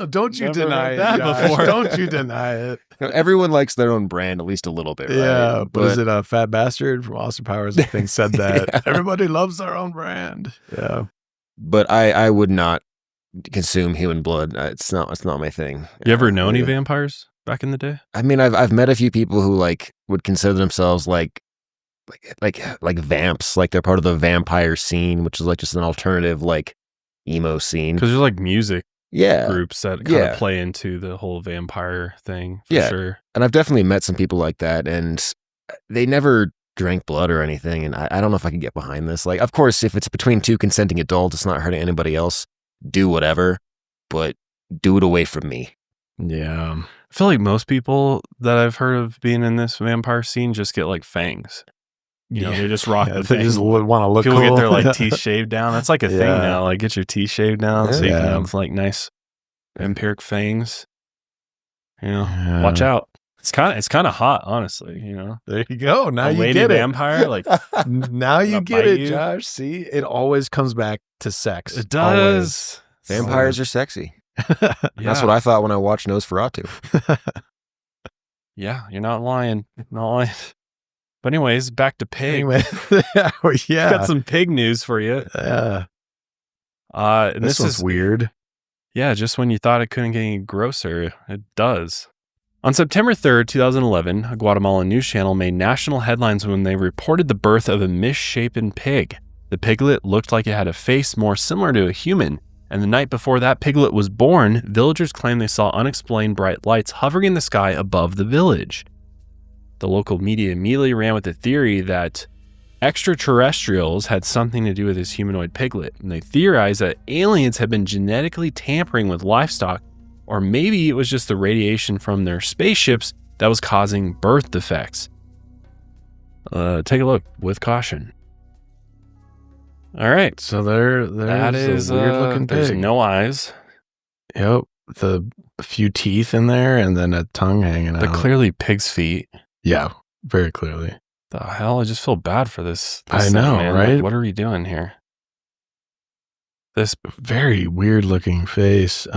Don't you deny that before? Don't you deny it? Everyone likes their own brand at least a little bit, right? Yeah, but is it a fat bastard from Austin Powers? I think said that. Yeah. Everybody loves their own brand. Yeah, but I would not consume human blood. It's not my thing. You ever know any vampires back in the day? I mean, I've met a few people who would consider themselves like vamps, like they're part of the vampire scene, which is like just an alternative emo scene. Because there's music groups that kind of play into the whole vampire thing for sure. And I've definitely met some people like that, and they never drank blood or anything, and I don't know if I can get behind this. Like, of course, if it's between two consenting adults, it's not hurting anybody else. Do whatever, but do it away from me. Yeah. I feel like most people that I've heard of being in this vampire scene just get like fangs. You know, they just rock the They thing. just want to look People cool. get their like teeth shaved down. That's like a thing Yeah. now. Like get your teeth shaved down so you can Yeah. have like nice vampiric fangs. You know, Yeah. watch out. It's kind of hot, honestly. You know, There you go. Now a you lady get vampire, like now you gonna get bite it, you. Josh. See, it always comes back to sex. it does. Vampires are sexy. Always. That's what I thought when I watched Nosferatu. Yeah, you're not lying. Not lying. But anyways, back to pig. Anyway, yeah. Got some pig news for you. And This one's is weird. Yeah, just when you thought it couldn't get any grosser, it does. On September 3rd, 2011, a Guatemalan news channel made national headlines when they reported the birth of a misshapen pig. The piglet looked like it had a face more similar to a human, and the night before that piglet was born, villagers claimed they saw unexplained bright lights hovering in the sky above the village. The local media immediately ran with the theory that extraterrestrials had something to do with this humanoid piglet, and they theorized that aliens had been genetically tampering with livestock, or maybe it was just the radiation from their spaceships that was causing birth defects. Take a look with caution. All right, So there's that is a weird looking there's pig. no eyes, Yep. A few teeth in there and then a tongue hanging but out. clearly pig's feet. Yeah, very clearly. The hell, I just feel bad for this I thing, know, man. right? Like, what are we doing here? This Very weird looking face.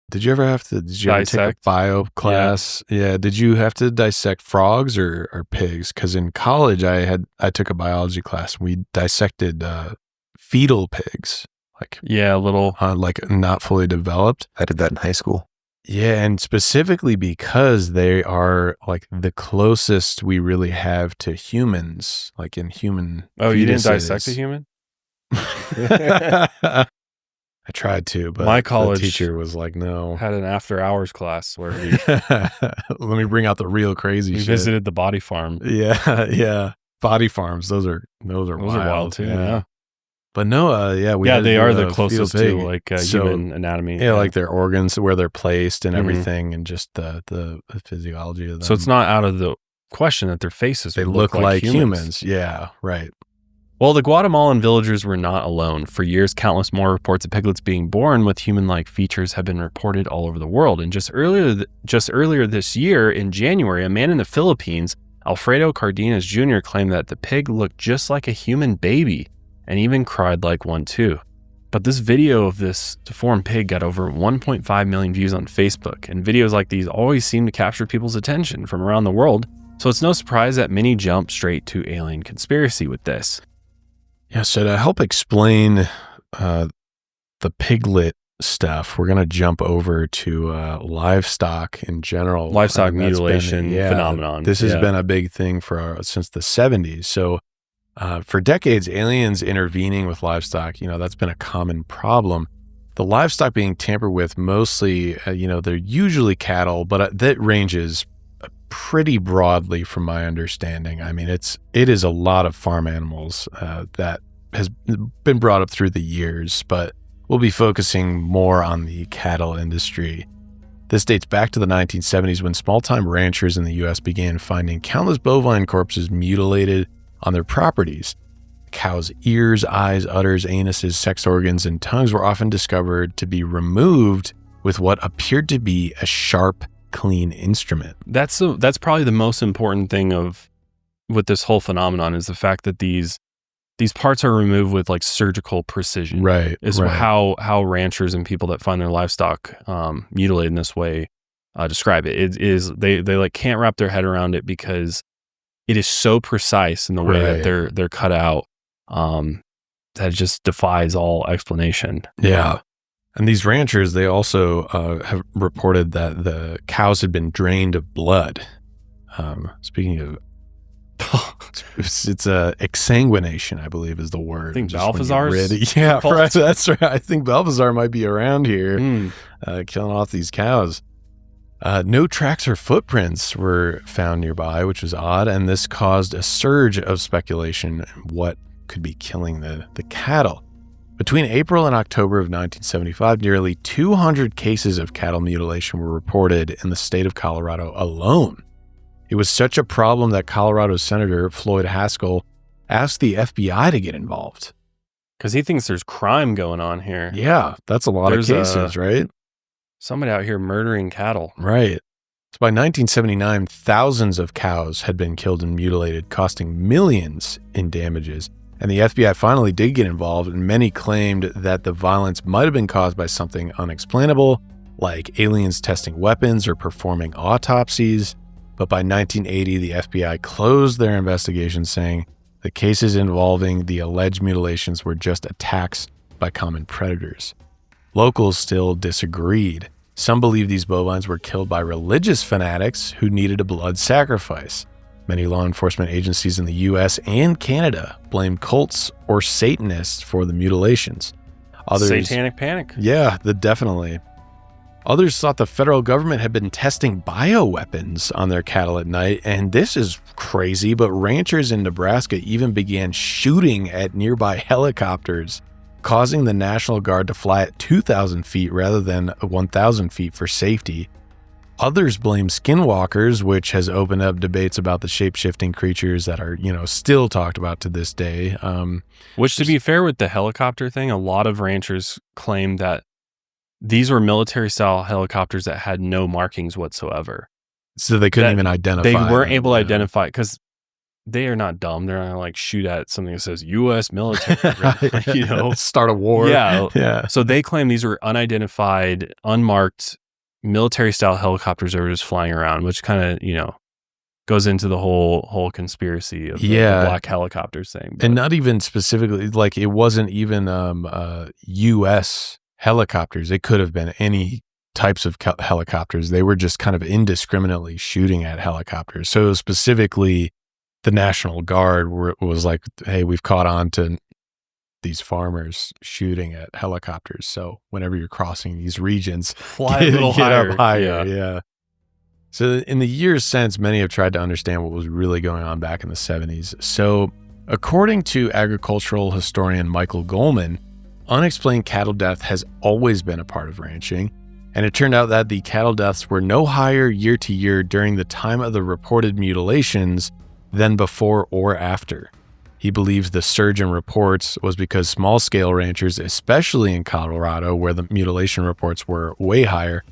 Did you ever take a Dissect? bio class? Yeah. Did you have to dissect frogs or pigs? Because in college I took a biology class. We dissected fetal pigs, like little like not fully developed. I did that in high school. Yeah, and specifically because they are like the closest we really have to humans, like in human. Oh, you didn't fetuses. dissect a human? I tried to, but My college the teacher was like, "No." Had an after hours class where Let me bring out the real crazy we shit. visited the body farm. Yeah. Body farms. Those are Those wild. are wild too. Yeah, But no, we had to they do are a the fetal closest to pig. like So, human anatomy. Yeah, like their organs, where they're placed and Mhm. everything, and just the physiology of them. So it's not out of the question that their faces They would look like humans. Yeah, right. Well, the Guatemalan villagers were not alone. For years, countless more reports of piglets being born with human-like features have been reported all over the world. And just earlier this year, in January, a man in the Philippines, Alfredo Cardenas Jr., claimed that the pig looked just like a human baby and even cried like one too. But this video of this deformed pig got over 1.5 million views on Facebook, and videos like these always seem to capture people's attention from around the world. So it's no surprise that many jump straight to alien conspiracy with this. Yeah, so to help explain the piglet stuff, we're going to jump over to livestock in general. Livestock That's been- mutilation phenomenon. This has Yeah. been a big thing since the 70s. So for decades, aliens intervening with livestock, that's been a common problem. The livestock being tampered with mostly, they're usually cattle, but that ranges pretty broadly from my understanding. I mean, it is a lot of farm animals that has been brought up through the years, but we'll be focusing more on the cattle industry. This dates back to the 1970s when small-time ranchers in the U.S. began finding countless bovine corpses mutilated on their properties. Cows' ears, eyes, udders, anuses, sex organs, and tongues were often discovered to be removed with what appeared to be a sharp, clean instrument. That's probably the most important thing with this whole phenomenon is the fact that these parts are removed with like surgical precision. Right. Is right. how ranchers and people that find their livestock mutilated in this way describe it. It is they like can't wrap their head around it because it is so precise in the way that they're cut out that it just defies all explanation. Yeah. And these ranchers, they also have reported that the cows had been drained of blood. Speaking of, it's a exsanguination, I believe is the word. I think Just when you're Belfazar's ready. Yeah, fault. right. That's right. I think Belfazaar might be around here Mm. killing off these cows. No tracks or footprints were found nearby, which was odd, and this caused a surge of speculation on what could be killing the cattle. Between April and October of 1975, nearly 200 cases of cattle mutilation were reported in the state of Colorado alone. It was such a problem that Colorado Senator Floyd Haskell asked the FBI to get involved. Because he thinks there's crime going on here. Yeah, that's a lot of cases, right? Somebody out here murdering cattle. Right. So by 1979, thousands of cows had been killed and mutilated, costing millions in damages. And the FBI finally did get involved, and many claimed that the violence might have been caused by something unexplainable, like aliens testing weapons or performing autopsies. But by 1980, the FBI closed their investigation, saying the cases involving the alleged mutilations were just attacks by common predators. Locals still disagreed. Some believe these bovines were killed by religious fanatics who needed a blood sacrifice. Many law enforcement agencies in the US and Canada blamed cults or Satanists for the mutilations. Satanic panic. Yeah, definitely. Others thought the federal government had been testing bioweapons on their cattle at night, and this is crazy, but ranchers in Nebraska even began shooting at nearby helicopters, causing the National Guard to fly at 2,000 feet rather than 1,000 feet for safety. Others blame skinwalkers, which has opened up debates about the shape-shifting creatures that are, still talked about to this day. Which, to be fair with the helicopter thing, a lot of ranchers claim that these were military-style helicopters that had no markings whatsoever. So they couldn't even identify. They weren't able to identify because they are not dumb. They're not like shoot at something that says U.S. military, start a war. Yeah. So they claim these were unidentified, unmarked military-style helicopters that were just flying around, which kind of, goes into the whole conspiracy of the black helicopters thing. But. And not even specifically, like it wasn't even U.S. helicopters. It could have been any types of helicopters. They were just kind of indiscriminately shooting at helicopters. So specifically, the National Guard was like, hey, we've caught on to these farmers shooting at helicopters. So whenever you're crossing these regions, fly a little higher. Up higher. Yeah. So in the years since, many have tried to understand what was really going on back in the 70s. So according to agricultural historian Michael Goldman, unexplained cattle death has always been a part of ranching. And it turned out that the cattle deaths were no higher year to year during the time of the reported mutilations than before or after. He believes the surge in reports was because small-scale ranchers, especially in Colorado, where the mutilation reports were way higher,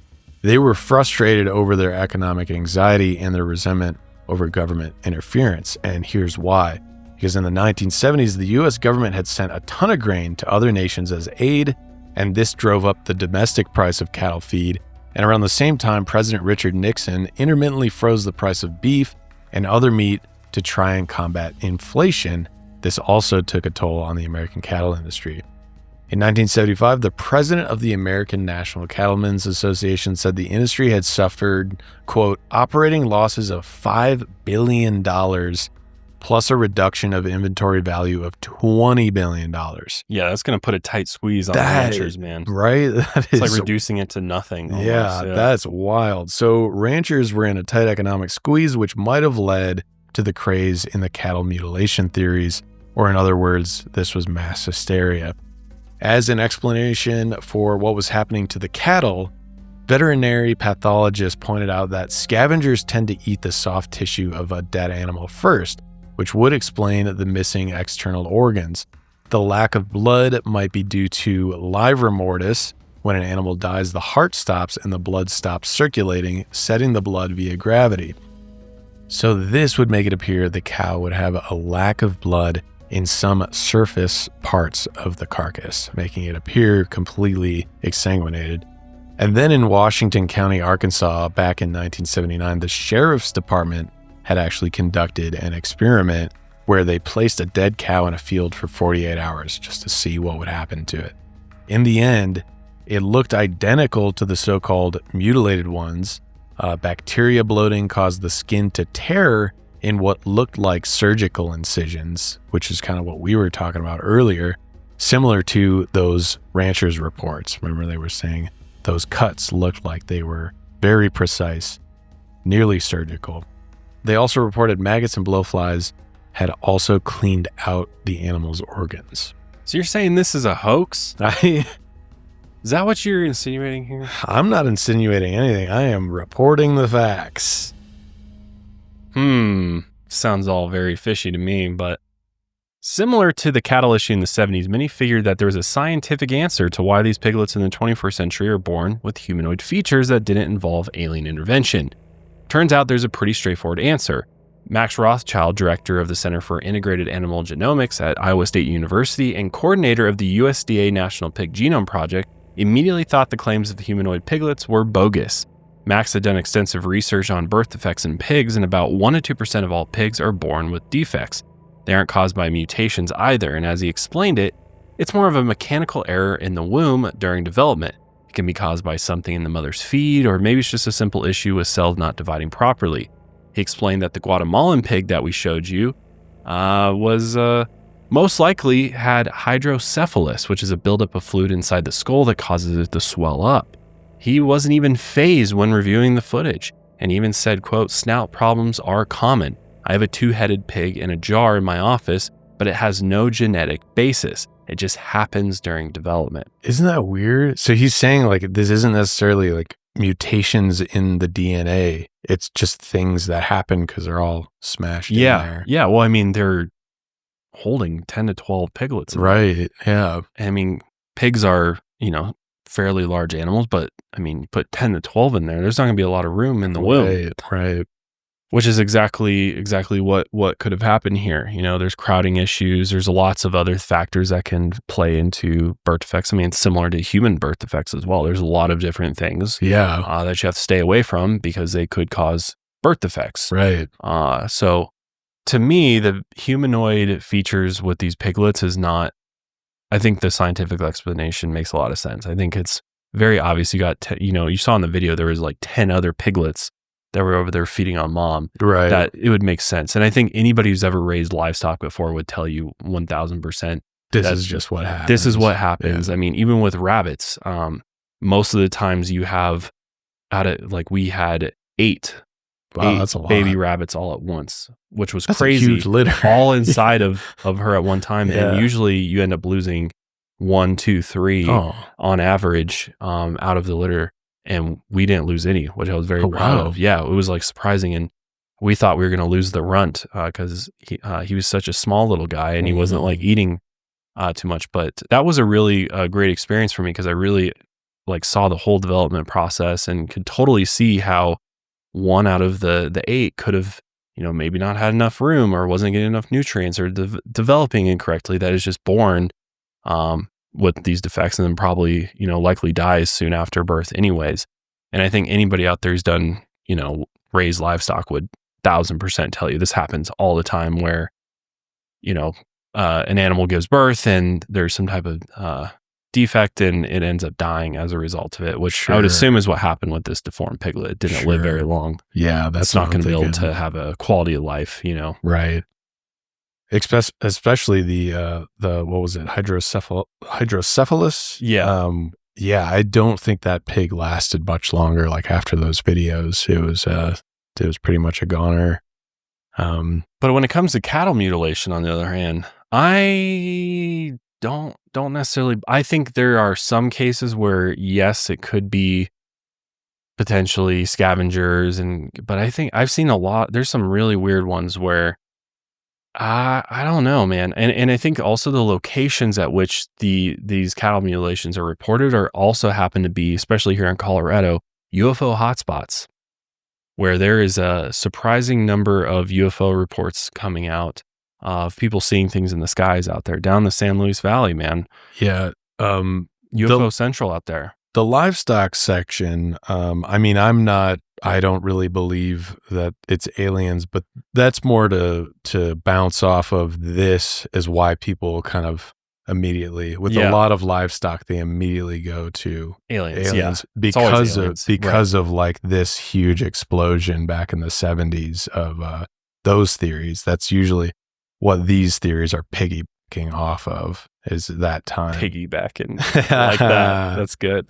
they were frustrated over their economic anxiety and their resentment over government interference. And here's why. Because in the 1970s, the U.S. government had sent a ton of grain to other nations as aid, and this drove up the domestic price of cattle feed. And around the same time, President Richard Nixon intermittently froze the price of beef and other meat to try and combat inflation. This also took a toll on the American cattle industry. In 1975, the president of the American National Cattlemen's Association said the industry had suffered, quote, operating losses of $5 billion plus a reduction of inventory value of $20 billion. Yeah, that's going to put a tight squeeze on the ranchers, man. Right? It's like reducing it to nothing. Almost. Yeah, that's wild. So ranchers were in a tight economic squeeze, which might have led to the craze in the cattle mutilation theories, or in other words, this was mass hysteria. As an explanation for what was happening to the cattle, veterinary pathologists pointed out that scavengers tend to eat the soft tissue of a dead animal first, which would explain the missing external organs. The lack of blood might be due to livor mortis. When an animal dies, the heart stops and the blood stops circulating, setting the blood via gravity. So this would make it appear the cow would have a lack of blood in some surface parts of the carcass, making it appear completely exsanguinated. And then in Washington County, Arkansas, back in 1979, the sheriff's department had actually conducted an experiment where they placed a dead cow in a field for 48 hours just to see what would happen to it. In the end, it looked identical to the so-called mutilated ones. Bacteria bloating caused the skin to tear in what looked like surgical incisions, which is kind of what we were talking about earlier, similar to those ranchers' reports. Remember, they were saying those cuts looked like they were very precise, nearly surgical. They also reported maggots and blowflies had also cleaned out the animal's organs. So you're saying this is a hoax? Is that what you're insinuating here? I'm not insinuating anything. I am reporting the facts. Sounds all very fishy to me, but similar to the cattle issue in the 70s, many figured that there was a scientific answer to why these piglets in the 21st century are born with humanoid features that didn't involve alien intervention. Turns out there's a pretty straightforward answer. Max Rothschild, director of the Center for Integrated Animal Genomics at Iowa State University and coordinator of the USDA National Pig Genome Project, immediately thought the claims of humanoid piglets were bogus. Max had done extensive research on birth defects in pigs, and about 1% to 2% of all pigs are born with defects. They aren't caused by mutations either, and as he explained it, it's more of a mechanical error in the womb during development. It can be caused by something in the mother's feed, or maybe it's just a simple issue with cells not dividing properly. He explained that the Guatemalan pig that we showed you was most likely had hydrocephalus, which is a buildup of fluid inside the skull that causes it to swell up. He wasn't even fazed when reviewing the footage, and even said, quote, "Snout problems are common. I have a 2-headed pig in a jar in my office, but it has no genetic basis. It just happens during development." Isn't that weird? So he's saying like this isn't necessarily like mutations in the DNA. It's just things that happen because they're all smashed in there. Yeah. Well, I mean, they're holding 10 to 12 piglets. Right. Yeah. I mean, pigs are, fairly large animals, but I mean, you put 10 to 12 in there, there's not going to be a lot of room in the womb. Right. Which is exactly what could have happened here. There's crowding issues. There's lots of other factors that can play into birth defects. I mean, it's similar to human birth defects as well. There's a lot of different things that you have to stay away from because they could cause birth defects. Right. So to me, the humanoid features with these piglets is not, I think the scientific explanation makes a lot of sense. I think it's very obvious. You got, you saw in the video, there was like 10 other piglets that were over there feeding on mom, right? That it would make sense. And I think anybody who's ever raised livestock before would tell you 1000%. This is just what happens. This is what happens. Yeah. I mean, even with rabbits, most of the times you have we had 8 that's a lot. Baby rabbits all at once, which was that's crazy. A huge litter. All inside of her at one time. Yeah. And usually you end up losing 1, 2, 3 on average out of the litter. And we didn't lose any, which I was very proud of. Yeah, it was like surprising. And we thought we were going to lose the runt because he was such a small little guy and he wasn't like eating too much. But that was a really great experience for me because I really saw the whole development process and could totally see how 1 out of the 8 could have, maybe not had enough room or wasn't getting enough nutrients or developing incorrectly, that is just born with these defects and then probably, likely dies soon after birth anyways. And I think anybody out there who's done, raised livestock would 1000% tell you this happens all the time where, an animal gives birth and there's some type of defect and it ends up dying as a result of it, which I would assume is what happened with this deformed piglet. It didn't live very long. Yeah, that's not going to be able to have a quality of life, Right. Especially the what was it, hydrocephalus? Yeah. Yeah, I don't think that pig lasted much longer. Like after those videos, it was pretty much a goner. But when it comes to cattle mutilation, on the other hand, I don't necessarily. I think there are some cases where yes, it could be potentially scavengers, but I think I've seen a lot. There's some really weird ones where. I don't know, man. And I think also the locations at which these cattle mutilations are reported are also happen to be, especially here in Colorado, UFO hotspots, where there is a surprising number of UFO reports coming out of people seeing things in the skies out there down the San Luis Valley, man. Yeah. UFO Central out there. The livestock section, I don't really believe that it's aliens, but that's more to bounce off of. This is why people kind of immediately, with a lot of livestock, they immediately go to aliens because of like this huge explosion back in the 70s of those theories. That's usually what these theories are piggybacking off of, is that time. Piggybacking. I like that. That's good.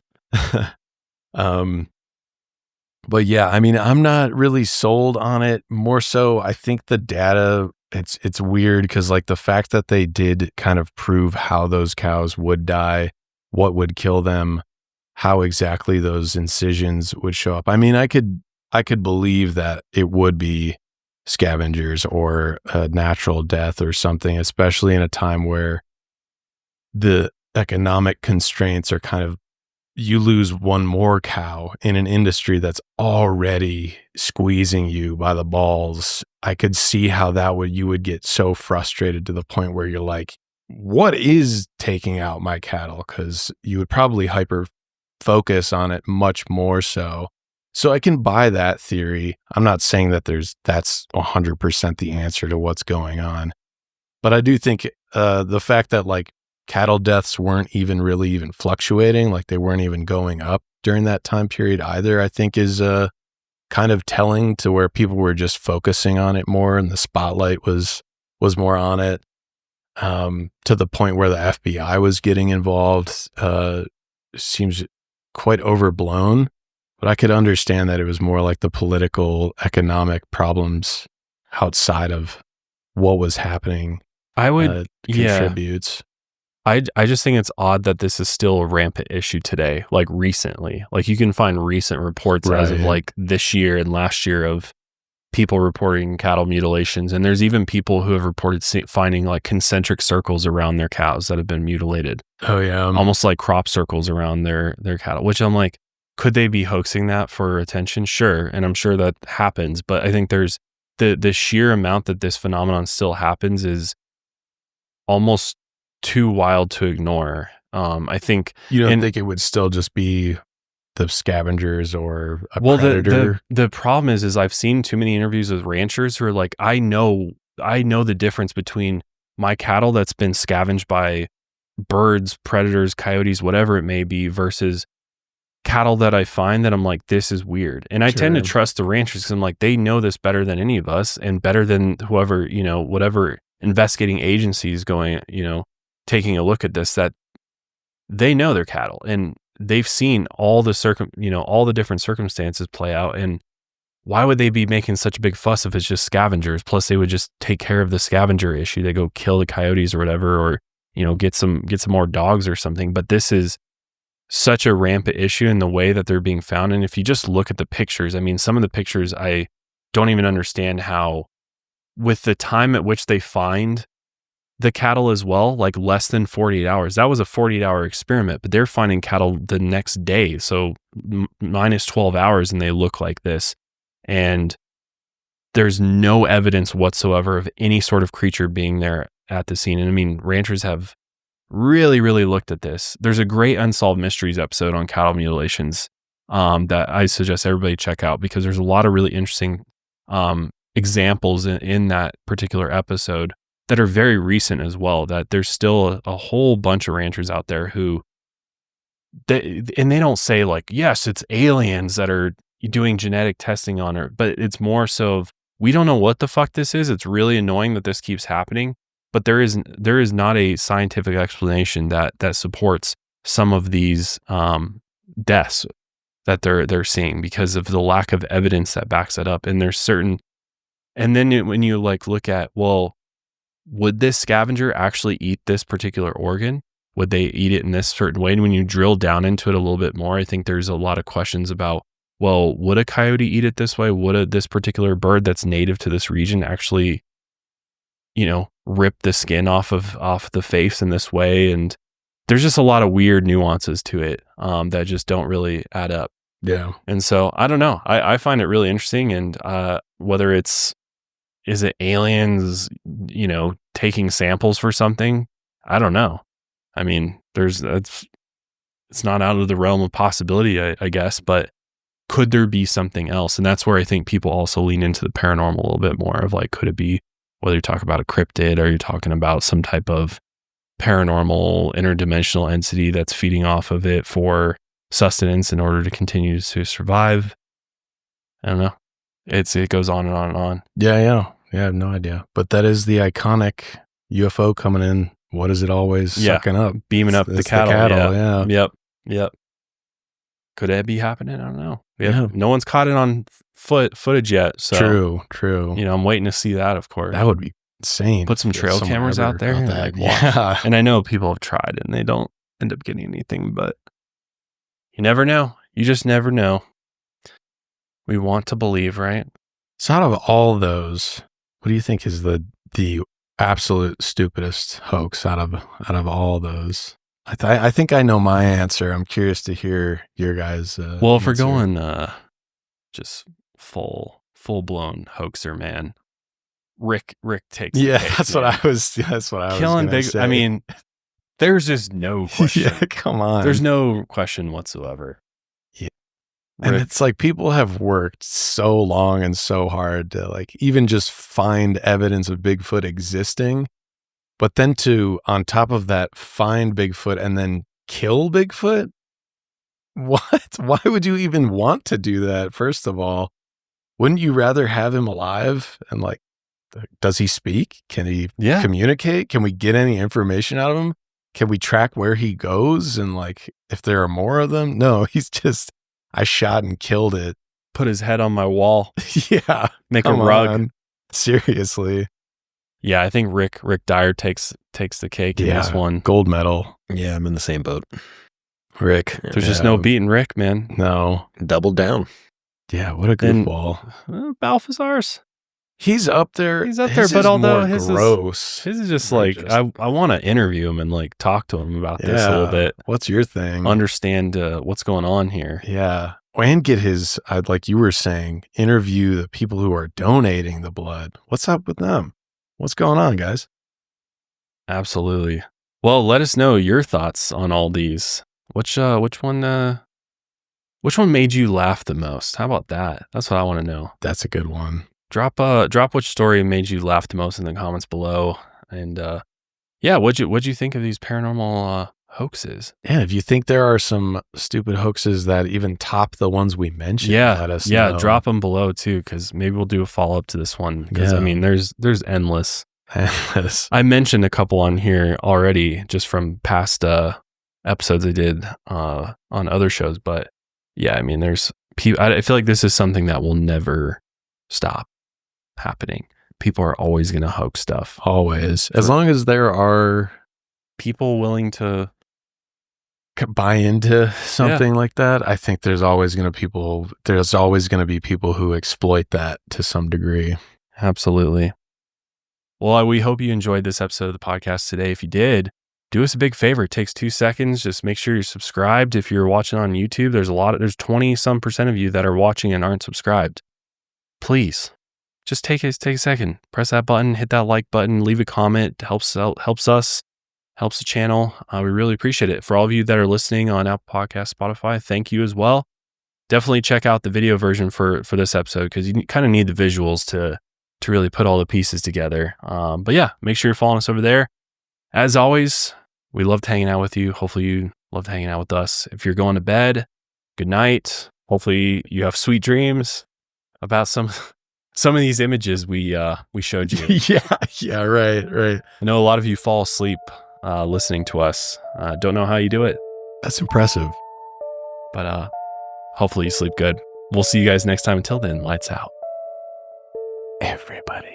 But yeah, I mean, I'm not really sold on it. More so, I think the data, it's weird because like the fact that they did kind of prove how those cows would die, what would kill them, how exactly those incisions would show up. I mean, I could believe that it would be scavengers or a natural death or something, especially in a time where the economic constraints are kind of, you lose one more cow in an industry that's already squeezing you by the balls. I could see how you would get so frustrated to the point where you're like, what is taking out my cattle? Because you would probably hyper focus on it much more so. So I can buy that theory. I'm not saying that that's 100% the answer to what's going on. But I do think the fact that like cattle deaths weren't even fluctuating, like they weren't even going up during that time period either, I think is kind of telling to where people were just focusing on it more and the spotlight was more on it, to the point where the FBI was getting involved. Seems quite overblown, but I could understand that it was more like the political, economic problems outside of what was happening. I would contributes. I just think it's odd that this is still a rampant issue today, like recently. Like you can find recent reports as of like this year and last year of people reporting cattle mutilations. And there's even people who have reported finding like concentric circles around their cows that have been mutilated. Oh yeah. Almost like crop circles around their cattle, which I'm like, could they be hoaxing that for attention? Sure. And I'm sure that happens. But I think there's the sheer amount that this phenomenon still happens is almost too wild to ignore. I think you don't think it would still just be the scavengers or a predator? The problem is I've seen too many interviews with ranchers who are like, I know the difference between my cattle that's been scavenged by birds, predators, coyotes, whatever it may be, versus cattle that I find that I'm like, this is weird. And I tend to trust the ranchers because I'm like, they know this better than any of us and better than whoever, whatever investigating agencies going, taking a look at this, that they know their cattle and they've seen all the all the different circumstances play out. And why would they be making such a big fuss if it's just scavengers? Plus they would just take care of the scavenger issue. They go kill the coyotes or whatever, or, get some more dogs or something. But this is such a rampant issue in the way that they're being found. And if you just look at the pictures, I mean, some of the pictures, I don't even understand how, with the time at which they find the cattle as well, like less than 48 hours. That was a 48-hour experiment, but they're finding cattle the next day. So minus 12 hours and they look like this. And there's no evidence whatsoever of any sort of creature being there at the scene. And I mean, ranchers have really, really looked at this. There's a great Unsolved Mysteries episode on cattle mutilations that I suggest everybody check out because there's a lot of really interesting examples in that particular episode that are very recent as well, that there's still a whole bunch of ranchers out there who, they don't say like, yes, it's aliens that are doing genetic testing on her, but it's more so of, we don't know what the fuck this is. It's really annoying that this keeps happening, but there is not a scientific explanation that supports some of these deaths that they're seeing because of the lack of evidence that backs it up. And there's certain, and then when you like look at, well, would this scavenger actually eat this particular organ? Would they eat it in this certain way? And when you drill down into it a little bit more, I think there's a lot of questions about, well, would a coyote eat it this way? Would this particular bird that's native to this region actually, rip the skin off the face in this way? And there's just a lot of weird nuances to it that just don't really add up. Yeah. And so I don't know. I find it really interesting. And whether is it aliens, taking samples for something? I don't know. I mean, it's not out of the realm of possibility, I guess, but could there be something else? And that's where I think people also lean into the paranormal a little bit more of like, could it be, whether you talk about a cryptid or you're talking about some type of paranormal interdimensional entity that's feeding off of it for sustenance in order to continue to survive. I don't know. It goes on and on and on. Yeah, I have no idea. But that is the iconic UFO coming in. What is it always sucking up? Beaming up the cattle. Yeah. Yep. Could it be happening? I don't know. No one's caught it on footage yet. So True. I'm waiting to see that, of course. That would be insane. Put some trail cameras out there. Yeah. And I know people have tried and they don't end up getting anything, but you never know. You just never know. We want to believe, right? So out of all those, what do you think is the absolute stupidest hoax out of all those? I think I know my answer. I'm curious to hear your guys. Well, if we're going just full blown hoaxer, man, Rick takes. Yeah, the cake, that's man. That's what I was Killing gonna big. say. I mean, there's just no question. Yeah, come on. There's no question whatsoever. Yeah. And it's like people have worked so long and so hard to like even just find evidence of Bigfoot existing. But then to, on top of that, find Bigfoot and then kill Bigfoot? What? Why would you even want to do that, first of all? Wouldn't you rather have him alive? And like, does he speak? Can he communicate? Can we get any information out of him? Can we track where he goes? And like, if there are more of them? No, he's just, I shot and killed it. Put his head on my wall. Yeah. Make a rug. On. Seriously. Yeah, I think Rick Dyer takes the cake in this one. Gold medal. Yeah, I'm in the same boat. Rick. There's just no beating Rick, man. No. Double down. Yeah, what a goofball. Balfazar's. He's up there. He's up there, but although his gross. His is just like, I want to interview him and like talk to him about this a little bit. What's your thing? Understand what's going on here. Yeah. And get his, like you were saying, interview the people who are donating the blood. What's up with them? What's going on, guys? Absolutely. Well, let us know your thoughts on all these. Which one made you laugh the most? How about that? That's what I want to know. That's a good one. Drop which story made you laugh the most in the comments below. And what'd you think of these paranormal hoaxes? Yeah, if you think there are some stupid hoaxes that even top the ones we mentioned, let us know. Drop them below too, because maybe we'll do a follow-up to this one. Because I mean, there's endless. I mentioned a couple on here already, just from past episodes I did on other shows. But yeah, I mean, there's people. I feel like this is something that will never stop happening. People are always going to hoax stuff. Always, as long as there are people willing to buy into something like that. I think there's always going to be people who exploit that to some degree. Absolutely. Well, we hope you enjoyed this episode of the podcast today. If you did, do us a big favor. It takes 2 seconds. Just make sure you're subscribed. If you're watching on YouTube, there's 20% of you that are watching and aren't subscribed. Please just take a second, press that button, hit that like button, leave a comment. It helps us. Helps the channel. We really appreciate it. For all of you that are listening on Apple Podcasts, Spotify, thank you as well. Definitely check out the video version for this episode, because you kind of need the visuals to really put all the pieces together. But yeah, make sure you're following us over there. As always, we loved hanging out with you. Hopefully you loved hanging out with us. If you're going to bed, good night. Hopefully you have sweet dreams about some of these images we showed you. Yeah, right. I know a lot of you fall asleep listening to us. Don't know how you do it. That's impressive. But hopefully you sleep good. We'll see you guys next time. Until then, lights out. Everybody.